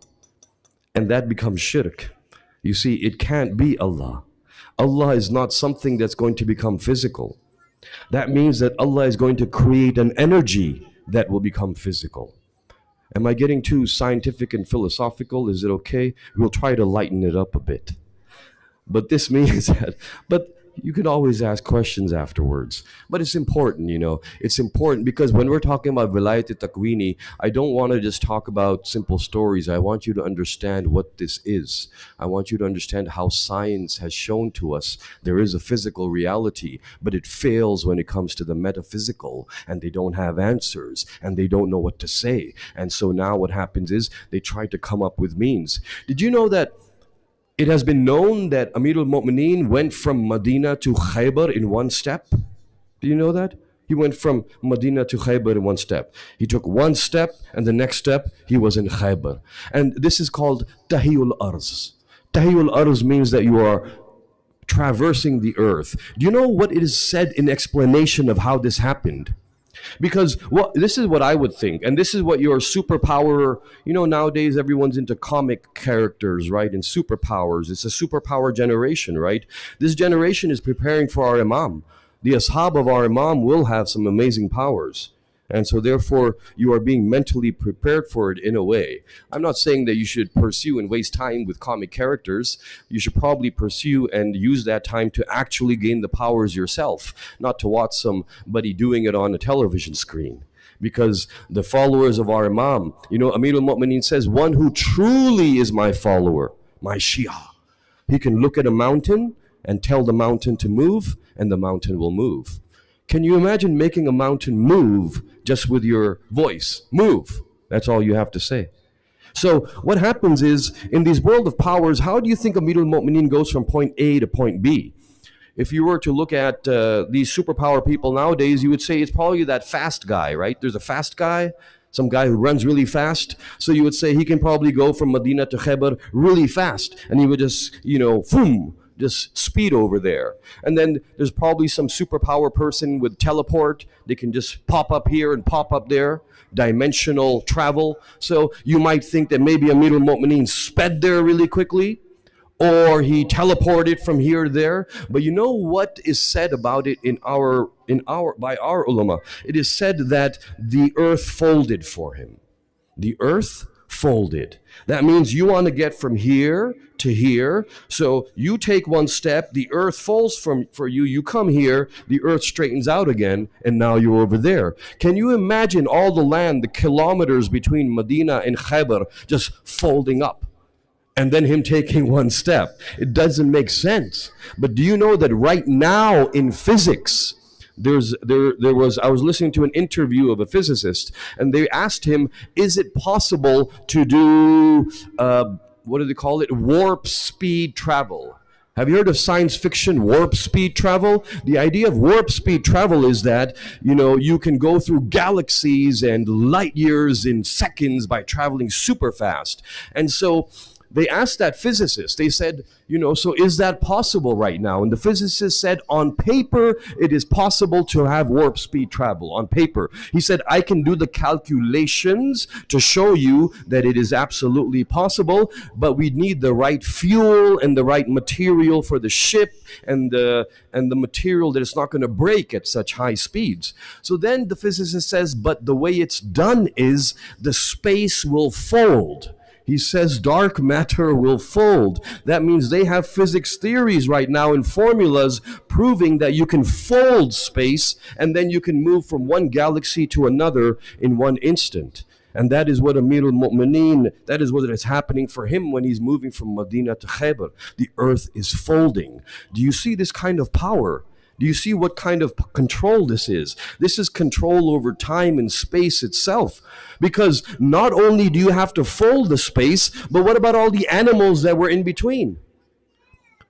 And that becomes shirk. You see, it can't be Allah. Allah is not something that's going to become physical. That means that Allah is going to create an energy that will become physical. Am I getting too scientific and philosophical? Is it okay? We'll try to lighten it up a bit. But this means that, but you can always ask questions afterwards. But it's important, you know. It's important because when we're talking about Vilayat Takwini, I don't want to just talk about simple stories. I want you to understand what this is. I want you to understand how science has shown to us there is a physical reality, but it fails when it comes to the metaphysical, and they don't have answers, and they don't know what to say. And so now what happens is they try to come up with means. Did you know that it has been known that Amir al-Mu'mineen went from Medina to Khaybar in one step? Do you know that? He went from Medina to Khaybar in one step. He took one step, and the next step, he was in Khaybar. And this is called Tahiyul Arz. Tahiyul Arz means that you are traversing the earth. Do you know what it is said in explanation of how this happened? Because this is what I would think, and this is what your superpower, you know, nowadays everyone's into comic characters, right, and superpowers. It's a superpower generation, right? This generation is preparing for our Imam. The ashab of our Imam will have some amazing powers. And so therefore, you are being mentally prepared for it in a way. I'm not saying that you should pursue and waste time with comic characters. You should probably pursue and use that time to actually gain the powers yourself, not to watch somebody doing it on a television screen. Because the followers of our Imam, you know, Amir al-Mu'mineen says, one who truly is my follower, my Shia, he can look at a mountain and tell the mountain to move, and the mountain will move. Can you imagine making a mountain move just with your voice? Move. That's all you have to say. So what happens is, in this world of powers, how do you think Amir al-Mu'mineen goes from point A to point B? If you were to look at these superpower people nowadays, you would say it's probably that fast guy, right? There's a fast guy. Some guy who runs really fast. So you would say he can probably go from Medina to Khaybar really fast. And he would just, boom, just speed over there. And then there's probably some superpower person with teleport. They can just pop up here and pop up there. Dimensional travel. So you might think that maybe Amir al-Mu'mineen sped there really quickly, or he teleported from here to there. But you know what is said about it by our ulama? It is said that the earth folded for him. The earth folded. That means you want to get from here to here. So you take one step, the earth folds for you. You come here, the earth straightens out again, and now you're over there. Can you imagine all the land, the kilometers between Medina and Khaybar just folding up? And then him taking one step. It doesn't make sense. But do you know that right now in physics, I was listening to an interview of a physicist, and they asked him, is it possible to do, what do they call it? Warp speed travel. Have you heard of science fiction warp speed travel? The idea of warp speed travel is that, you can go through galaxies and light years in seconds by traveling super fast. And so they asked that physicist, they said, so is that possible right now? And the physicist said, on paper, it is possible to have warp speed travel, on paper. He said, I can do the calculations to show you that it is absolutely possible, but we need the right fuel and the right material for the ship and the material that it's not going to break at such high speeds. So then the physicist says, but the way it's done is the space will fold. He says dark matter will fold. That means they have physics theories right now and formulas proving that you can fold space and then you can move from one galaxy to another in one instant. And that is what Amir al-Mu'mineen, that is what is happening for him when he's moving from Medina to Khaybar. The earth is folding. Do you see this kind of power? Do you see what kind of control this is? This is control over time and space itself. Because not only do you have to fold the space, but what about all the animals that were in between?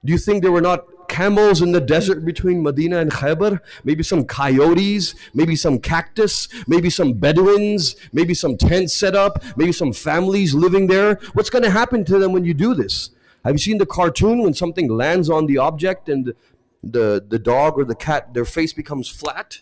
Do you think there were not camels in the desert between Medina and Khaybar? Maybe some coyotes, maybe some cactus, maybe some Bedouins, maybe some tents set up, maybe some families living there. What's going to happen to them when you do this? Have you seen the cartoon when something lands on the object and the dog or the cat, their face becomes flat?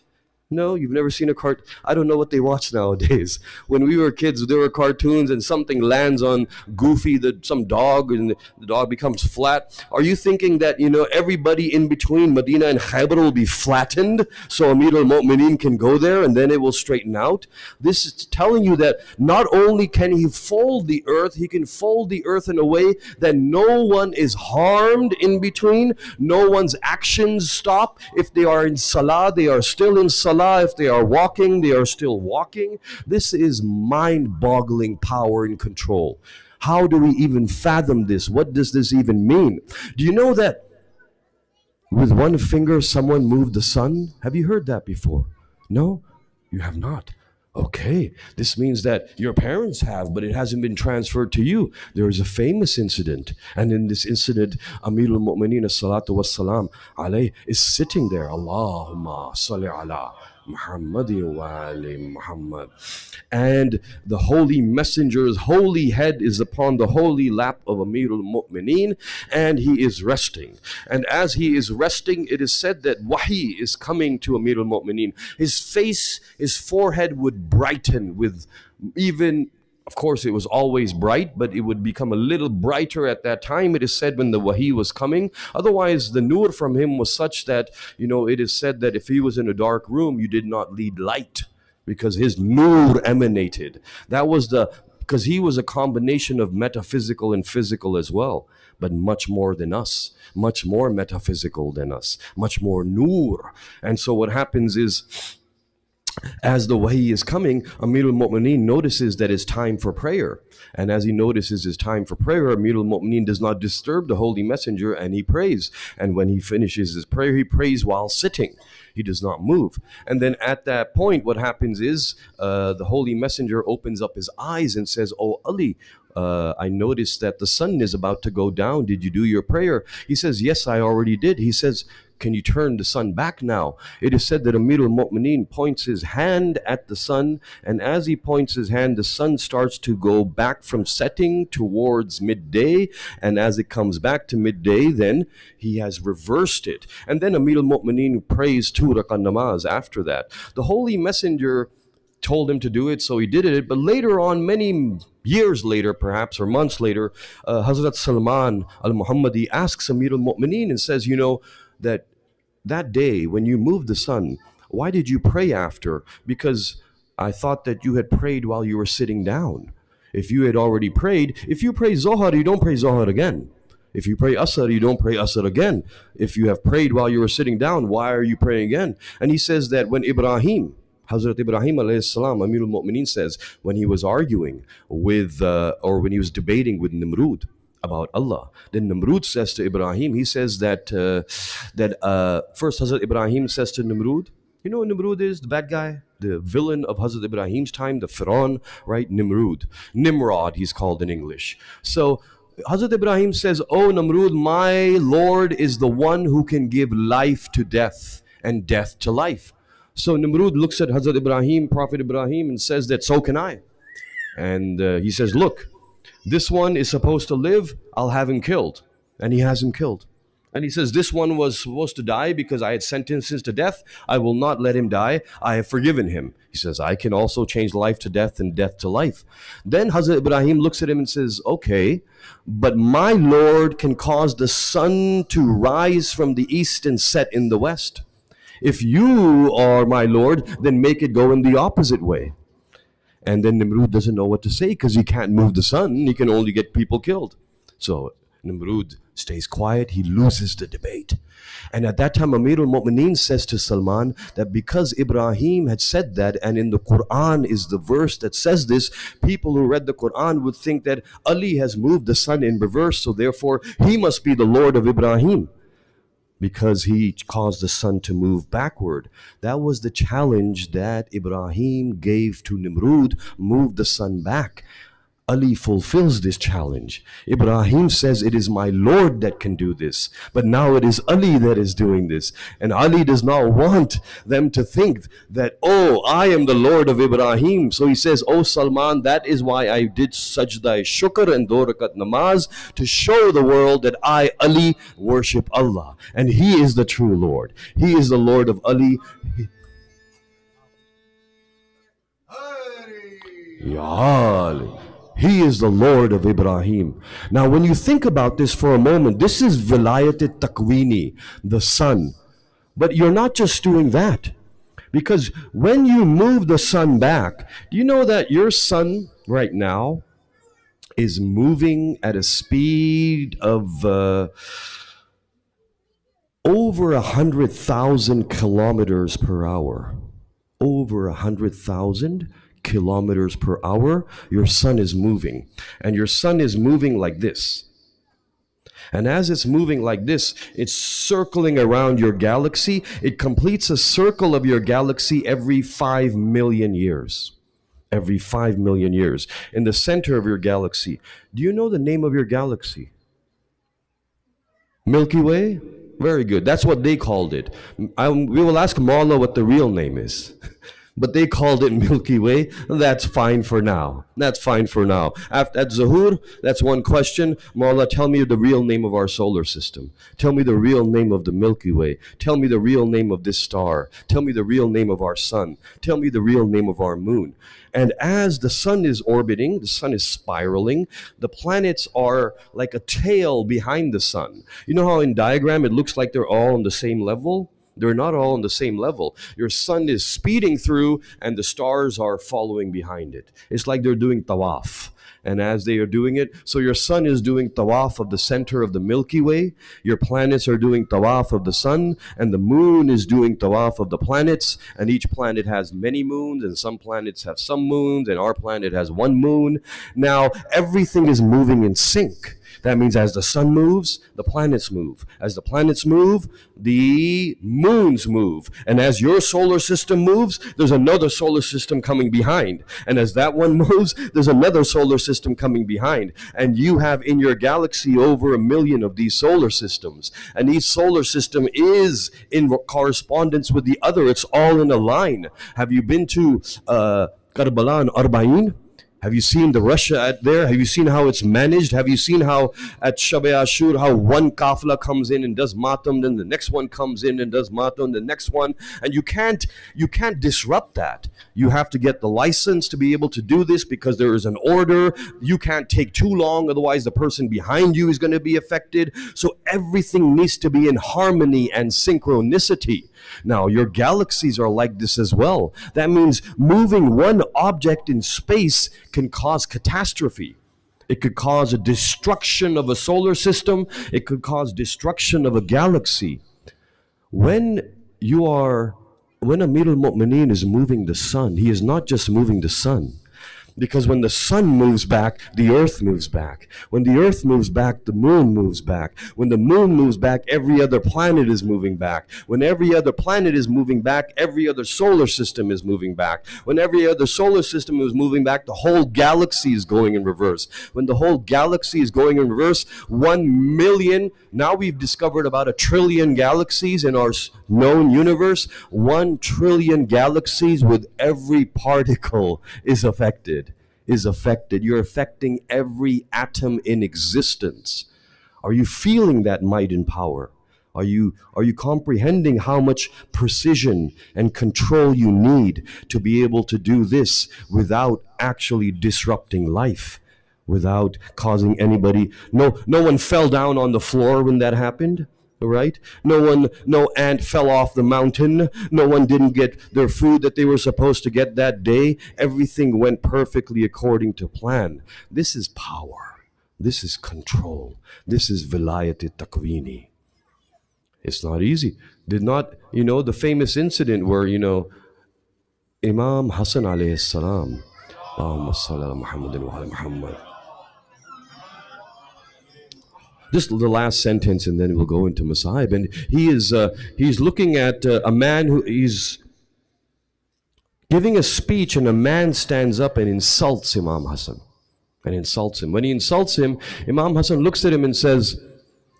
No, you've never seen a I don't know what they watch nowadays. When we were kids, there were cartoons and something lands on Goofy, some dog, and the dog becomes flat. Are you thinking that, everybody in between Medina and Khaybar will be flattened so Amir al-Mu'mineen can go there and then it will straighten out? This is telling you that not only can he fold the earth, he can fold the earth in a way that no one is harmed in between, no one's actions stop. If they are in salah, they are still in salah. If they are walking, they are still walking. This is mind-boggling power and control. How do we even fathom this? What does this even mean? Do you know that with one finger someone moved the sun? Have you heard that before? No? You have not. Okay, this means that your parents have, but it hasn't been transferred to you. There is a famous incident, and in this incident, Amir al-Mu'mineen as-salatu was-salam alayh is sitting there. Allahumma salli ala Muhammadin wa ali Muhammad. And the holy messenger's holy head is upon the holy lap of Amir al-Mu'mineen, and he is resting. And as he is resting, it is said that wahi is coming to Amir al-Mu'mineen. His face, his forehead would brighten with even, of course, it was always bright, but it would become a little brighter at that time, it is said, when the wahi was coming. Otherwise, the nur from him was such that, it is said that if he was in a dark room, you did not need light because his nur emanated. That was because he was a combination of metaphysical and physical as well, but much more than us, much more metaphysical than us, much more nur. And so what happens is, as the wahi is coming, Amir al-Mu'mineen notices that it's time for prayer. And as he notices it's time for prayer, Amir al-Mu'mineen does not disturb the Holy Messenger and he prays. And when he finishes his prayer, he prays while sitting. He does not move. And then at that point, what happens is the Holy Messenger opens up his eyes and says, "Oh Ali, I noticed that the sun is about to go down. Did you do your prayer?" He says, "Yes, I already did." He says, can you turn the sun back now? It is said that Amir al-Mu'mineen points his hand at the sun, and as he points his hand, the sun starts to go back from setting towards midday, and as it comes back to midday, then he has reversed it. And then Amir al-Mu'mineen prays 2 rak'ah namaz after that. The Holy Messenger told him to do it, so he did it. But later on, many years later, perhaps, or months later, Hazrat Salman al-Muhammadi asks Amir al-Mu'mineen and says, you know, that day when you moved the sun, why did you pray after? Because I thought that you had prayed while you were sitting down. If you had already prayed, if you pray Zohar, you don't pray Zohar again. If you pray Asr, you don't pray Asr again. If you have prayed while you were sitting down, why are you praying again? And he says that when Hazrat Ibrahim alayhi salam, Amir al-Mu'mineen says, when he was arguing with, or when he was debating with Nimrud about Allah, then Nimrud says to Ibrahim, he says that, first Hazrat Ibrahim says to Nimrud, you know what Nimrud is? The bad guy, the villain of Hazrat Ibrahim's time, the Pharaoh, right? Nimrod, he's called in English. So Hazrat Ibrahim says, oh Nimrud, my Lord is the one who can give life to death and death to life. So Nimrud looks at Hazrat Ibrahim, Prophet Ibrahim, and says that so can I. And he says, look, this one is supposed to live, I'll have him killed. And he has him killed. And he says, this one was supposed to die because I had sentenced him to death. I will not let him die. I have forgiven him. He says, I can also change life to death and death to life. Then Hazrat Ibrahim looks at him and says, okay, but my Lord can cause the sun to rise from the east and set in the west. If you are my Lord, then make it go in the opposite way. And then Nimrud doesn't know what to say because he can't move the sun. He can only get people killed. So Nimrud stays quiet. He loses the debate. And at that time, Amir al-Mu'mineen says to Salman that because Ibrahim had said that, and in the Quran is the verse that says this, people who read the Quran would think that Ali has moved the sun in reverse, so therefore he must be the Lord of Ibrahim, because he caused the sun to move backward. That was the challenge that Ibrahim gave to Nimrud, move the sun back. Ali fulfills this challenge. Ibrahim says, it is my Lord that can do this. But now it is Ali that is doing this. And Ali does not want them to think that, oh, I am the Lord of Ibrahim. So he says, oh Salman, that is why I did sajda shukr and 2 rakat namaz, to show the world that I, Ali, worship Allah. And He is the true Lord. He is the Lord of Ali. Ya Ali. He is the Lord of Ibrahim. Now, when you think about this for a moment, this is Vilayat Takwini, the sun. But you're not just doing that. Because when you move the sun back, do you know that your sun right now is moving at a speed of over 100,000 kilometers per hour? Over 100,000 kilometers per hour, your sun is moving. And your sun is moving like this. And as it's moving like this, it's circling around your galaxy. It completes a circle of your galaxy every 5 million years. Every 5 million years. In the center of your galaxy. Do you know the name of your galaxy? Milky Way? Very good. That's what they called it. We will ask Mawla what the real name is. But they called it Milky Way. That's fine for now. That's fine for now. At Zuhur, that's one question. Mawla, tell me the real name of our solar system. Tell me the real name of the Milky Way. Tell me the real name of this star. Tell me the real name of our sun. Tell me the real name of our moon. And as the sun is orbiting, the sun is spiraling, the planets are like a tail behind the sun. You know how in diagram it looks like they're all on the same level? They're not all on the same level. Your sun is speeding through and the stars are following behind it. It's like they're doing tawaf. And as they are doing it, so your sun is doing tawaf of the center of the Milky Way, your planets are doing tawaf of the sun, and the moon is doing tawaf of the planets, and each planet has many moons, and some planets have some moons, and our planet has one moon. Now, everything is moving in sync. That means as the sun moves, the planets move. As the planets move, the moons move. And as your solar system moves, there's another solar system coming behind. And as that one moves, there's another solar system coming behind. And you have in your galaxy over 1 million of these solar systems. And each solar system is in correspondence with the other. It's all in a line. Have you been to Karbala and Arbaeen? Have you seen the Russia at there? Have you seen how it's managed? Have you seen how at Shab Ashur, how one kafla comes in and does matam, then the next one comes in and does matam, the next one, and you can't disrupt that. You have to get the license to be able to do this because there is an order. You can't take too long, otherwise the person behind you is going to be affected. So everything needs to be in harmony and synchronicity. Now, your galaxies are like this as well. That means moving one object in space can cause catastrophe. It could cause a destruction of a solar system. It could cause destruction of a galaxy. When Amir al-Mu'mineen is moving the sun, he is not just moving the sun. Because when the sun moves back, the earth moves back. When the earth moves back, the moon moves back. When the moon moves back, every other planet is moving back. When every other planet is moving back, every other solar system is moving back. When every other solar system is moving back, the whole galaxy is going in reverse. When the whole galaxy is going in reverse, 1 million, now we've discovered about 1 trillion galaxies in our known universe. 1 trillion galaxies with every particle is affected. You're affecting every atom in existence. Are you feeling that might and power? Are you comprehending how much precision and control you need to be able to do this without actually disrupting life, without causing anybody? No one fell down on the floor when that happened. Right? No ant fell off the mountain. No one didn't get their food that they were supposed to get that day. Everything went perfectly according to plan. This is power. This is control. This is vilayat-e-takwini. It's not easy. The famous incident where, Imam Hassan alayhi salam, Allahumma salli ala Muhammadin wa ala Muhammad. Just the last sentence, and then we'll go into Masahib. And he's looking at a man who is giving a speech, and a man stands up and insults Imam Hassan. And insults him. When he insults him, Imam Hassan looks at him and says,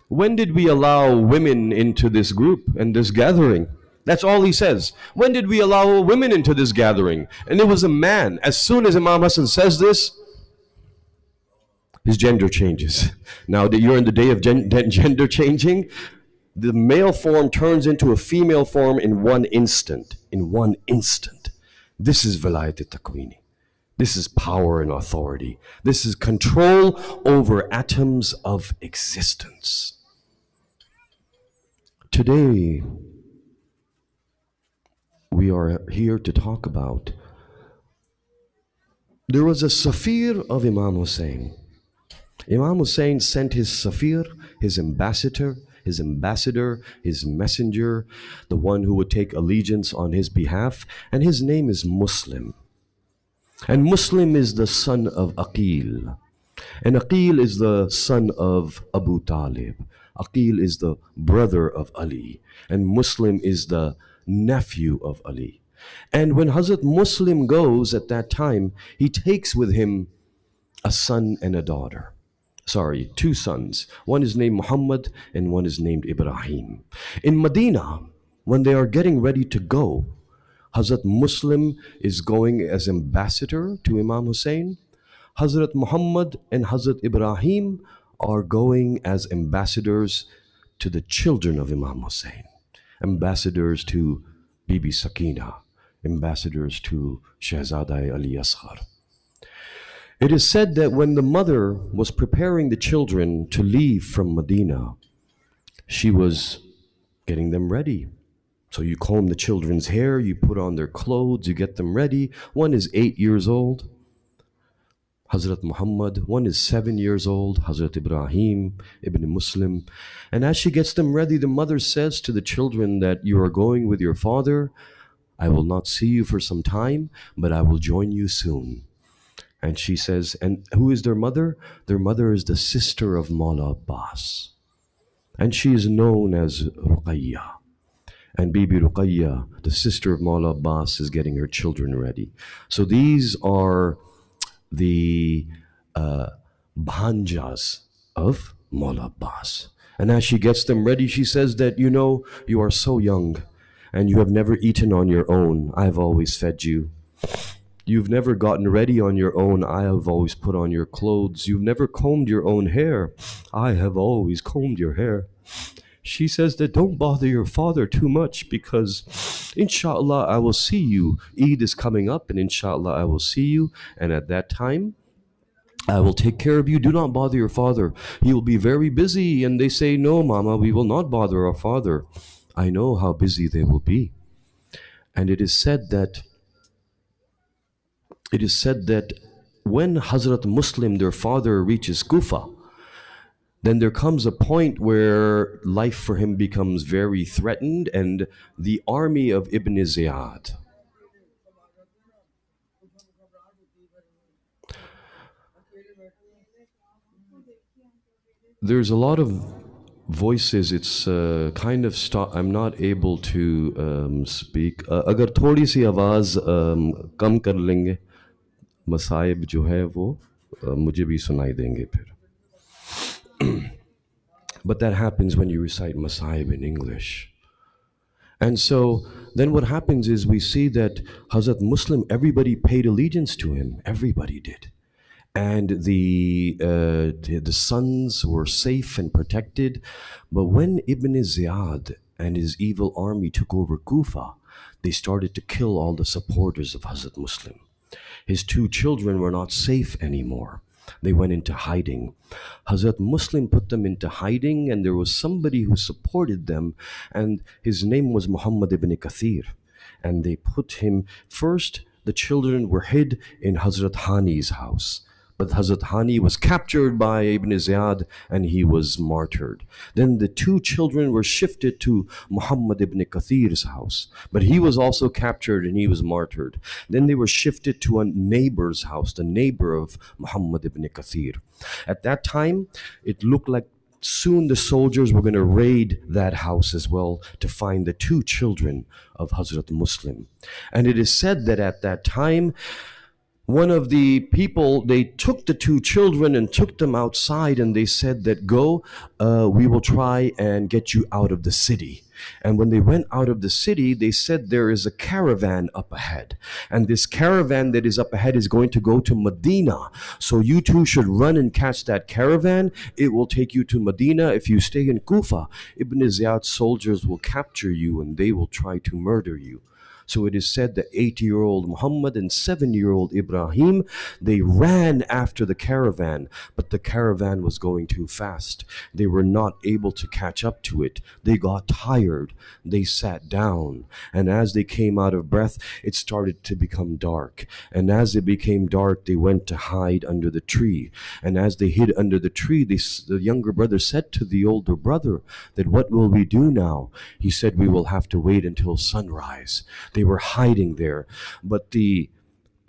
"When did we allow women into this group and this gathering?" That's all he says. When did we allow women into this gathering? And it was a man. As soon as Imam Hassan says this, his gender changes. Now that you're in the day of gender changing, the male form turns into a female form in 1 instant. In 1 instant. This is vilayat-e-takwini. This is power and authority. This is control over atoms of existence. Today, we are here to talk about, there was a Safir of Imam Hussein. Imam Hussein sent his Safir, his ambassador, his messenger, the one who would take allegiance on his behalf, and his name is Muslim. And Muslim is the son of Aqil. And Aqil is the son of Abu Talib. Aqil is the brother of Ali. And Muslim is the nephew of Ali. And when Hazrat Muslim goes at that time, he takes with him a son and a daughter. 2 sons. One is named Muhammad and one is named Ibrahim. In Medina, when they are getting ready to go, Hazrat Muslim is going as ambassador to Imam Hussein. Hazrat Muhammad and Hazrat Ibrahim are going as ambassadors to the children of Imam Hussein. Ambassadors to Bibi Sakina. Ambassadors to Shahzada Ali Asghar. It is said that when the mother was preparing the children to leave from Medina, she was getting them ready. So you comb the children's hair, you put on their clothes, you get them ready. One is 8 years old, Hazrat Muhammad. One is 7 years old, Hazrat Ibrahim ibn Muslim. And as she gets them ready, the mother says to the children that you are going with your father. I will not see you for some time, but I will join you soon. And she says, and who is their mother? Their mother is the sister of Mawla Abbas. And she is known as Ruqayya. And Bibi Ruqayya, the sister of Mawla Abbas, is getting her children ready. So these are the bhanjas of Mawla Abbas. And as she gets them ready, she says that, you know, you are so young and you have never eaten on your own. I have always fed you. You've never gotten ready on your own. I have always put on your clothes. You've never combed your own hair. I have always combed your hair. She says that don't bother your father too much because inshallah I will see you. Eid is coming up and inshallah I will see you. And at that time, I will take care of you. Do not bother your father. He will be very busy. And they say, no, Mama, we will not bother our father. I know how busy they will be. And it is said that when Hazrat Muslim, their father, reaches Kufa, then there comes a point where life for him becomes very threatened, and the army of Ibn Ziyad, there's a lot of voices. It's kind of I'm not able to speak. अगर थोड़ी सी आवाज़ कम कर लेंगे, मसाइब जो है वो मुझे भी सुनाई देंगे फिर. But that happens when you recite Masaib in English. And so then what happens is we see that Hazrat Muslim, everybody paid allegiance to him. Everybody did. And the sons were safe and protected. But when Ibn Ziyad and his evil army took over Kufa, they started to kill all the supporters of Hazrat Muslim. His two children were not safe anymore. They went into hiding. Hazrat Muslim put them into hiding, and there was somebody who supported them, and his name was Muhammad ibn Kathir. And they put him first. The children were hid in Hazrat Hani's house. But Hazrat Hani was captured by Ibn Ziyad and he was martyred. Then the two children were shifted to Muhammad ibn Kathir's house. But he was also captured and he was martyred. Then they were shifted to a neighbor's house, the neighbor of Muhammad ibn Kathir. At that time, it looked like soon the soldiers were going to raid that house as well to find the two children of Hazrat Muslim. And it is said that at that time, one of the people, they took the two children and took them outside and they said that, go, we will try and get you out of the city. And when they went out of the city, they said there is a caravan up ahead. And this caravan that is up ahead is going to go to Medina. So you two should run and catch that caravan. It will take you to Medina. If you stay in Kufa, Ibn Ziyad's soldiers will capture you and they will try to murder you. So it is said that 8-year-old Muhammad and 7-year-old Ibrahim, they ran after the caravan, but the caravan was going too fast. They were not able to catch up to it. They got tired. They sat down. And as they came out of breath, it started to become dark. And as it became dark, they went to hide under the tree. And as they hid under the tree, the younger brother said to the older brother that, what will we do now? He said, we will have to wait until sunrise. They were hiding there, but the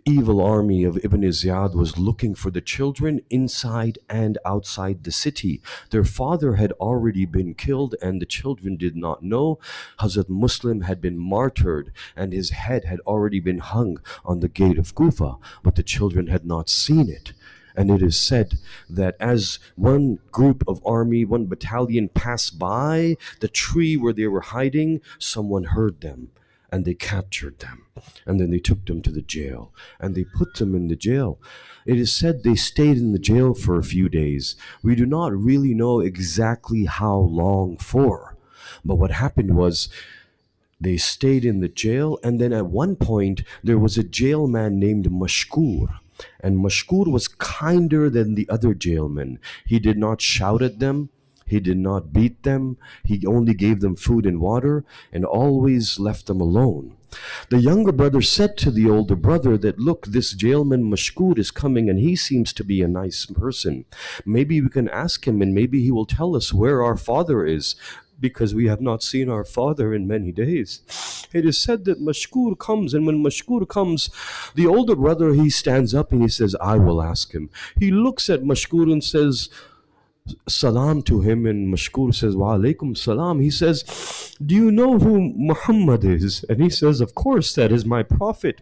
evil army of Ibn Ziyad was looking for the children inside and outside the city. Their father had already been killed and the children did not know. Hazrat Muslim had been martyred and his head had already been hung on the gate of Kufa, but the children had not seen it. And it is said that as one group of army, one battalion passed by the tree where they were hiding, someone heard them. And they captured them. And then they took them to the jail. And they put them in the jail. It is said they stayed in the jail for a few days. We do not really know exactly how long for. But what happened was they stayed in the jail. And then at one point, there was a jailman named Mashkur. And Mashkur was kinder than the other jailmen. He did not shout at them. He did not beat them. He only gave them food and water and always left them alone. The younger brother said to the older brother that, look, this jailman Mashkur is coming and he seems to be a nice person. Maybe we can ask him and maybe he will tell us where our father is. because we have not seen our father in many days. It is said that Mashkur comes, and when Mashkur comes, the older brother, he stands up and he says, I will ask him. He looks at Mashkur and says salam to him, and Mashkur says, wa alaikum salam. He says, do you know who Muhammad is? And he says, of course, that is my prophet.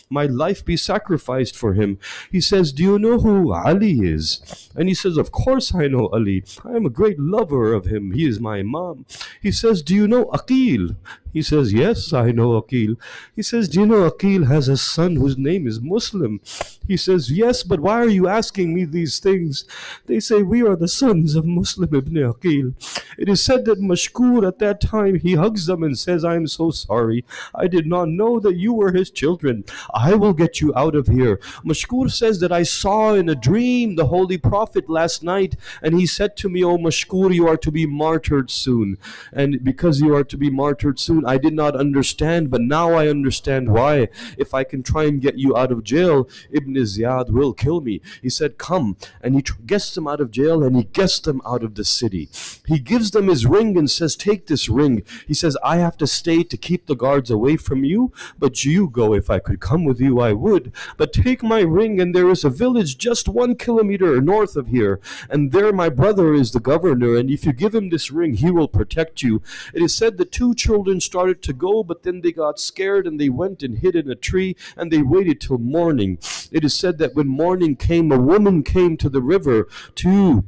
My life be sacrificed for him. He says, do you know who Ali is? And he says, of course I know Ali. I am a great lover of him. He is my imam. He says, do you know Aqil? He says, yes, I know Aqil. He says, do you know Aqil has a son whose name is Muslim? He says, yes, but why are you asking me these things? They say, we are the sons of Muslim ibn Aqil. It is said that Mashkur at that time, he hugs them and says, I am so sorry. I did not know that you were his children. I will get you out of here. Mashkur says that I saw in a dream the Holy Prophet last night, and he said to me, oh Mashkur, you are to be martyred soon. And because you are to be martyred soon, I did not understand, but now I understand why. If I can try and get you out of jail, Ibn Ziyad will kill me. He said, come. And he gets them out of jail, and he gets them out of the city. He gives them his ring and says, take this ring. He says, I have to stay to keep the guards away from you, but you go. If I could come with you, I would. But take my ring, and there is a village just 1 kilometer north of here, and there my brother is the governor, and if you give him this ring, he will protect you. It is said the two children started to go, but then they got scared and they went and hid in a tree, and they waited till morning. It is said that when morning came, a woman came to the river to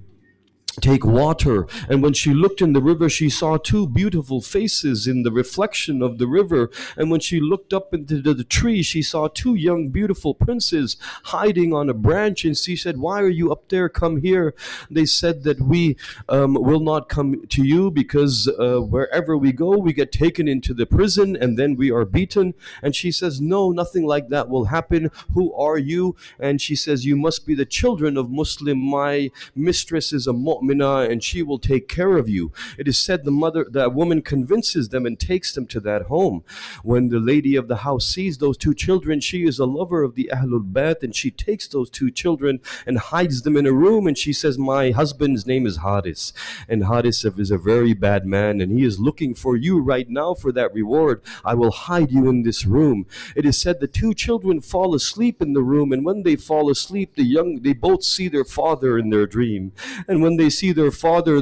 take water, and when she looked in the river, she saw two beautiful faces in the reflection of the river, and when she looked up into the tree, she saw two young beautiful princes hiding on a branch, and she said, why are you up there? Come here. They said that we will not come to you because wherever we go, we get taken into the prison and then we are beaten. And she says, no, nothing like that will happen. Who are you? And she says, you must be the children of Muslim. My mistress is a mu'min, and she will take care of you. It is said that woman convinces them and takes them to that home. When the lady of the house sees those two children, she is a lover of the Ahlul Bayt, and she takes those two children and hides them in a room, and she says, my husband's name is Haris, and Haris is a very bad man, and he is looking for you right now for that reward. I will hide you in this room. It is said the two children fall asleep in the room, and when they fall asleep, they both see their father in their dream. And when they see their father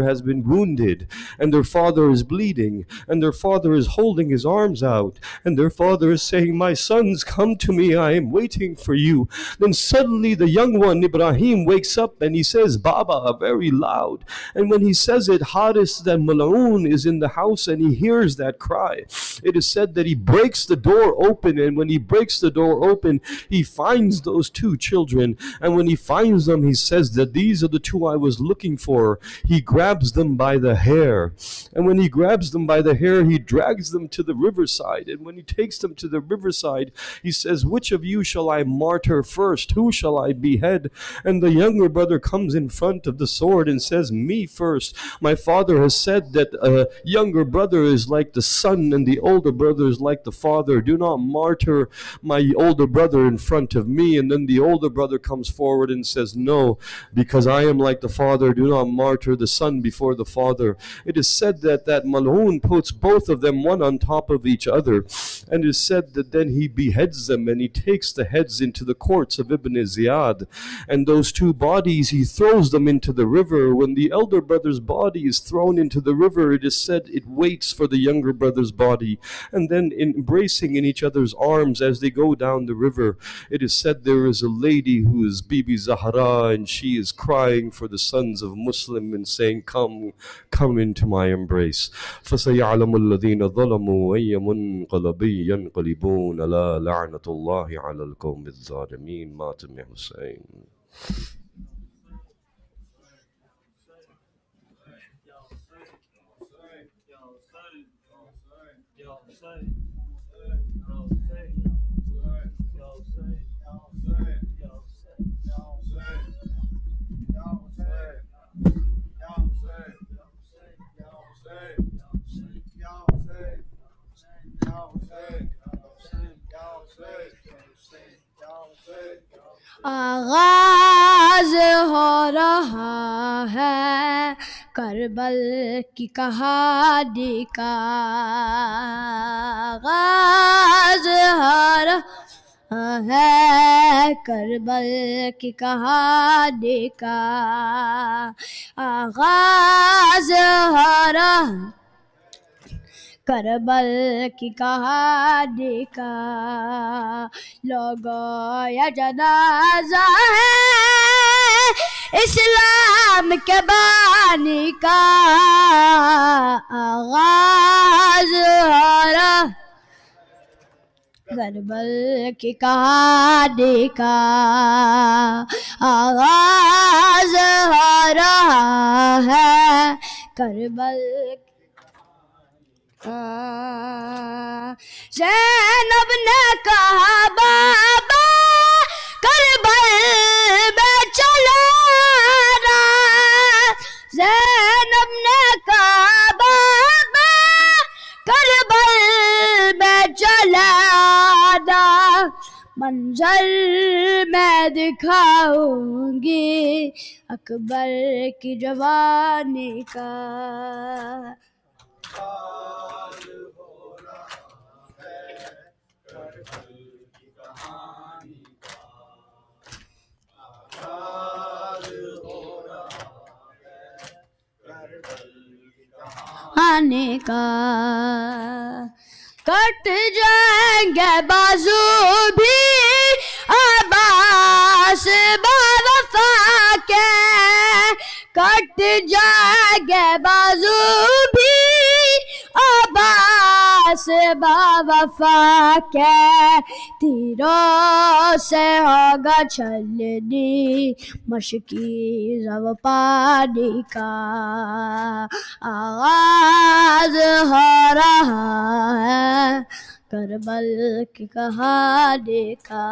has been wounded, and their father is bleeding, and their father is holding his arms out, and their father is saying, my sons, come to me, I am waiting for you. Then suddenly the young one, Ibrahim, wakes up and he says, Baba, very loud. And when he says it, Haris, the Mal'oon, is in the house, and he hears that cry. It is said that he breaks the door open, and when he breaks the door open, he finds those two children, and when he finds them, he says that these are the two I was looking for. He grabs them by the hair, and when he grabs them by the hair, he drags them to the riverside, and when he takes them to the riverside, he says, which of you shall I martyr first? Who shall I behead? And the younger brother comes in front of the sword and says, me first. My father has said that a younger brother is like the son and the older brother is like the father. Do not martyr my older brother in front of me. And then the older brother comes forward and says, no, because I am like the father, do not martyr the son before the father. It is said that Mal'oon puts both of them one on top of each other, and it is said that then he beheads them, and he takes the heads into the courts of Ibn Ziyad, and those two bodies he throws them into the river. When the elder brother's body is thrown into the river, it is said it waits for the younger brother's body, and then embracing in each other's arms as they go down the river, it is said there is a lady who is Bibi Zahra, and she is crying for the sons of Muslim and saying, come into my embrace. فَسَيَعْلَمُ الَّذِينَ ظَلَمُوا أَيَّ مُنْقَلَبٍ يَنْقَلِبُونَ لَا لَعْنَةُ اللَّهِ عَلَى الْقَوْمِ الظَّالِمِينَ. ماتم حسين. आगाज हो रहा है کربل کی کہانی کا آغاز ہو رہا ہے، کربل کی کہانی کا آغاز ہو رہا، کربل کی کہانی کا لوگوں یہ جنازہ ہے اسلام کے بانی کا آغاز ہو رہا، کربل کی کہانی کا آغاز ہو رہا ہے، کربل زینب نے کہا بابا کربل میں چلانا، زینب نے کہا بابا کربل میں چلانا، منظر میں دکھاؤں گی اکبر کی جوانی کا آنے کا، کٹ جائیں گے بازو بھی عباس با وفا کے، کٹ جائیں گے بازو بھی عباس با وفا کے، تیروں سے ہوگا چھلنی مشکی زو پانی کا آغاز ہو رہا ہے، کربل کی کہانی کا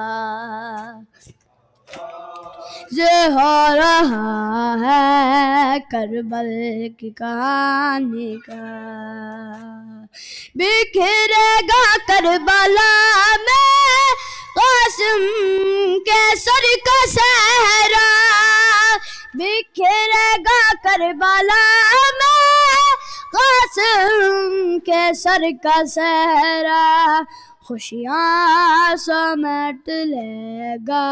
یہ ہو رہا ہے، کربل کی کہانی کا بکھرے گا کربلا میں قاسم کے سر کا صحرا، بکھرے گا کربلا میں قاسم کے سر کا صحرا، خوشیاں سمیٹ لے گا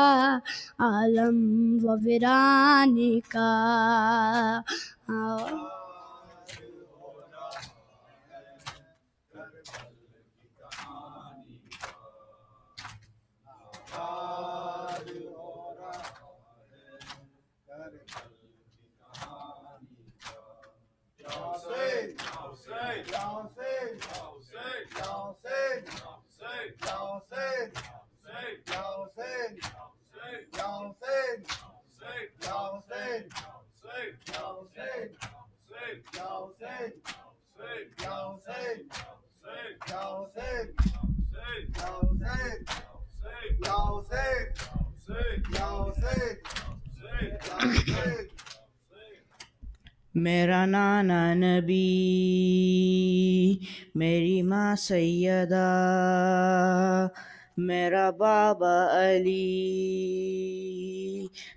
عالم و ویرانی کا میرا نانا نبی، میری ماں سیدہ، میرا بابا علی،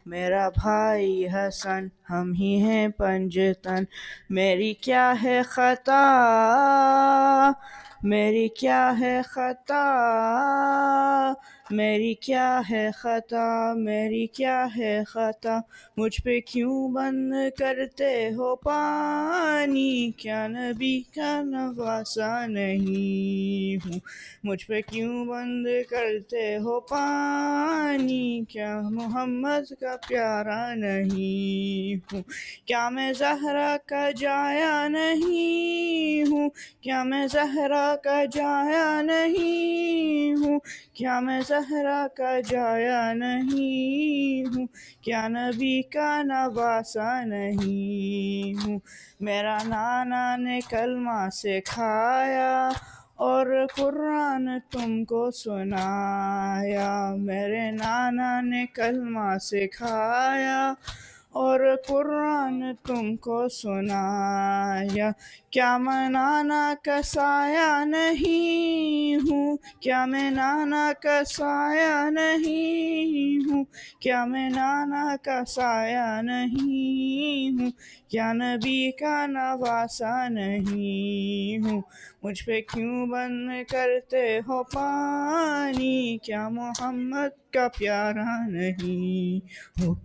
میرا بھائی حسن، ہم ہی ہیں پنجتن، میری کیا ہے خطا، میری کیا ہے خطا، میری کیا ہے خطا، میری کیا ہے خطا، مجھ پہ کیوں بند کرتے ہو پانی، کیا نبی کا نواسا نہیں ہوں، مجھ پہ کیوں بند کرتے ہو پانی، کیا محمد کا پیارا نہیں ہوں، کیا میں زہرا کا جایا نہیں ہوں، کیا میں زہرا کا جایا نہیں ہوں، کیا میں زہرا کا جایا نہیں ہوں، کیا نبی کا نواسا نہیں ہوں، میرا نانا نے کلمہ سکھایا اور قرآن تم کو سنایا، میرے نانا نے کلمہ سکھایا اور قرآن تم کو سنایا، کیا میں نانا کا سایہ نہیں ہوں، کیا میں نانا کا سایہ نہیں ہوں؟ کیا میں نانا کا سایہ نہیں ہوں؟ کیا نبی کا نواسا نہیں ہوں؟ مجھ پہ کیوں بند کرتے ہو پانی؟ کیا محمد کا پیارا نہیں ہوں؟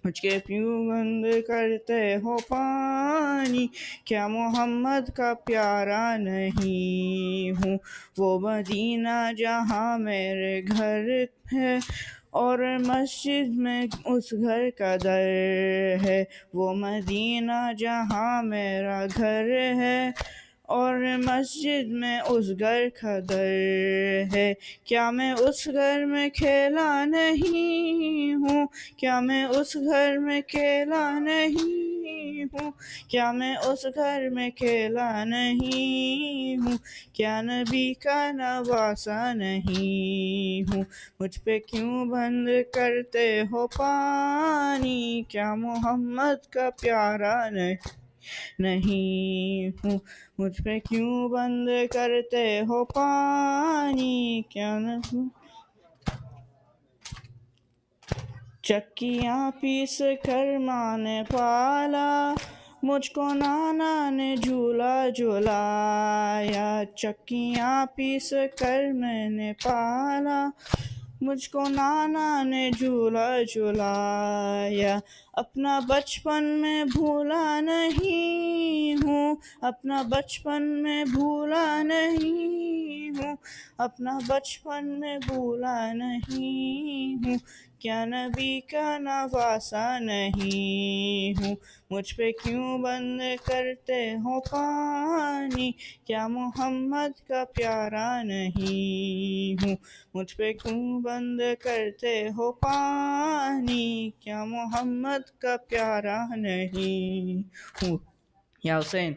مجھ کے کیوں بند کرتے ہو پانی؟ کیا محمد کا پیارا نہیں ہوں؟ وہ مدینہ جہاں میرے گھر ہے اور مسجد میں اس گھر کا در ہے، وہ مدینہ جہاں میرا گھر ہے اور مسجد میں اس گھر کا در ہے۔ کیا میں اس گھر میں کھیلا نہیں ہوں؟ کیا میں اس گھر میں کھیلا نہیں ہوں؟ کیا میں اس گھر میں کھیلا نہیں ہوں؟ کیا نبی کا نواسا نہیں ہوں؟ مجھ پہ کیوں بند کرتے ہو پانی؟ کیا محمد کا پیارا نہیں ہوں؟ مجھ پہ کیوں بند کرتے ہو پانی؟ کیا نہیں؟ چکیاں پیس کر ماں نے پالا، مجھ کو نانا نے جھولا جھولایا۔ چکیاں پیس کر میں نے پالا، مجھ کو نانا نے جھولا جھولایا۔ اپنا بچپن میں بھولا نہیں ہوں، اپنا بچپن میں بھولا نہیں ہوں، اپنا بچپن میں بھولا نہیں ہوں۔ کیا نبی کا نواسا نہیں ہوں؟ مجھ پہ کیوں بند کرتے ہو پانی؟ کیا محمد کا پیارا نہیں ہوں؟ مجھ پہ کیوں بند کرتے ہو پانی؟ کیا محمد کا پیارا نہیں ہوں؟ یا حسین،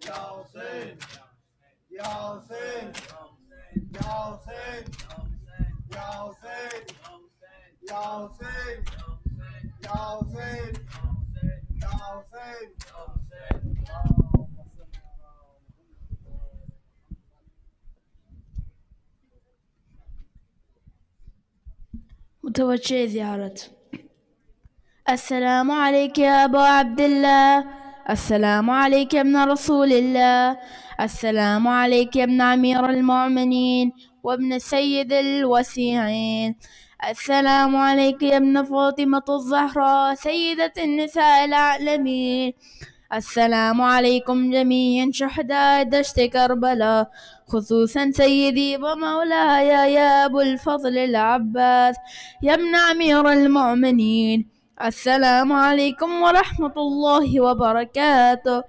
یا حسین، یا حسین، یا حسین، یا حسین، یا حسین، یا حسین، یا حسین۔ متوجہ زیارت۔ السلام عليك يا أبا عبد الله، السلام عليك يا ابن رسول الله، السلام عليك يا ابن أمير المؤمنين وابن سيد الوسيعين، السلام عليك يا ابن فاطمة الزهراء سيدة النساء العالمين، السلام عليكم جميعا شهداء دشت كربلاء، خصوصا سيدي ومولاي يا أبو الفضل العباس يا ابن أمير المؤمنين. السلام عليكم ورحمة الله وبركاته.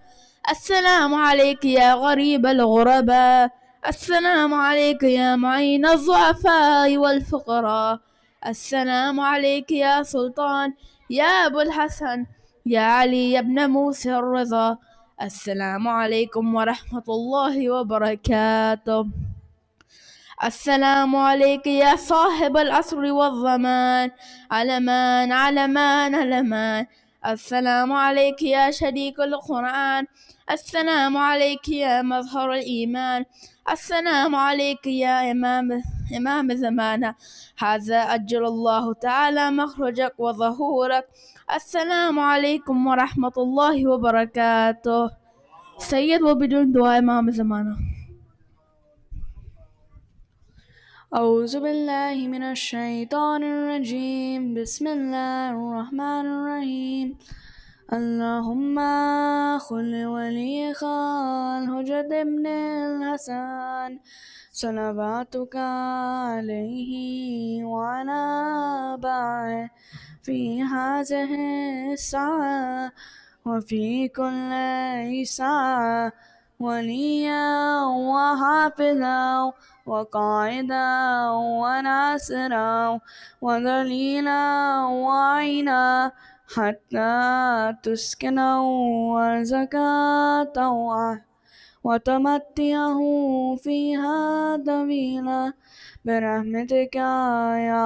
السلام عليك يا غريب الغرباء، السلام عليك يا معين الضعفاء والفقراء، السلام عليك يا سلطان يا أبو الحسن يا علي يا ابن موسى الرضا. السلام عليكم ورحمة الله وبركاته. السلام عليك يا صاحب العصر والزمان، علمان علمان علمان. السلام عليك يا شريك القرآن، السلام عليك يا مظهر الإيمان، السلام عليك يا إمام زمانه، هذا أجل الله تعالى مخرجك وظهورك. السلام عليكم ورحمة الله وبركاته. سيد وبدون دعاء إمام زمانه. أعوذ بالله من الشيطان الرجيم، بسم الله الرحمن الرحيم. اللهم خل وليك الحجة ابن الحسن، صلواتك عليه وعلى آبائه في هذه الساعة وفي كل ساعة، وليا وحافظا وقائدا وناصرا ودليلا وعينا، حتى تسكنه أرزك طوعا وتمتعه فيها طويلا، برحمتك يا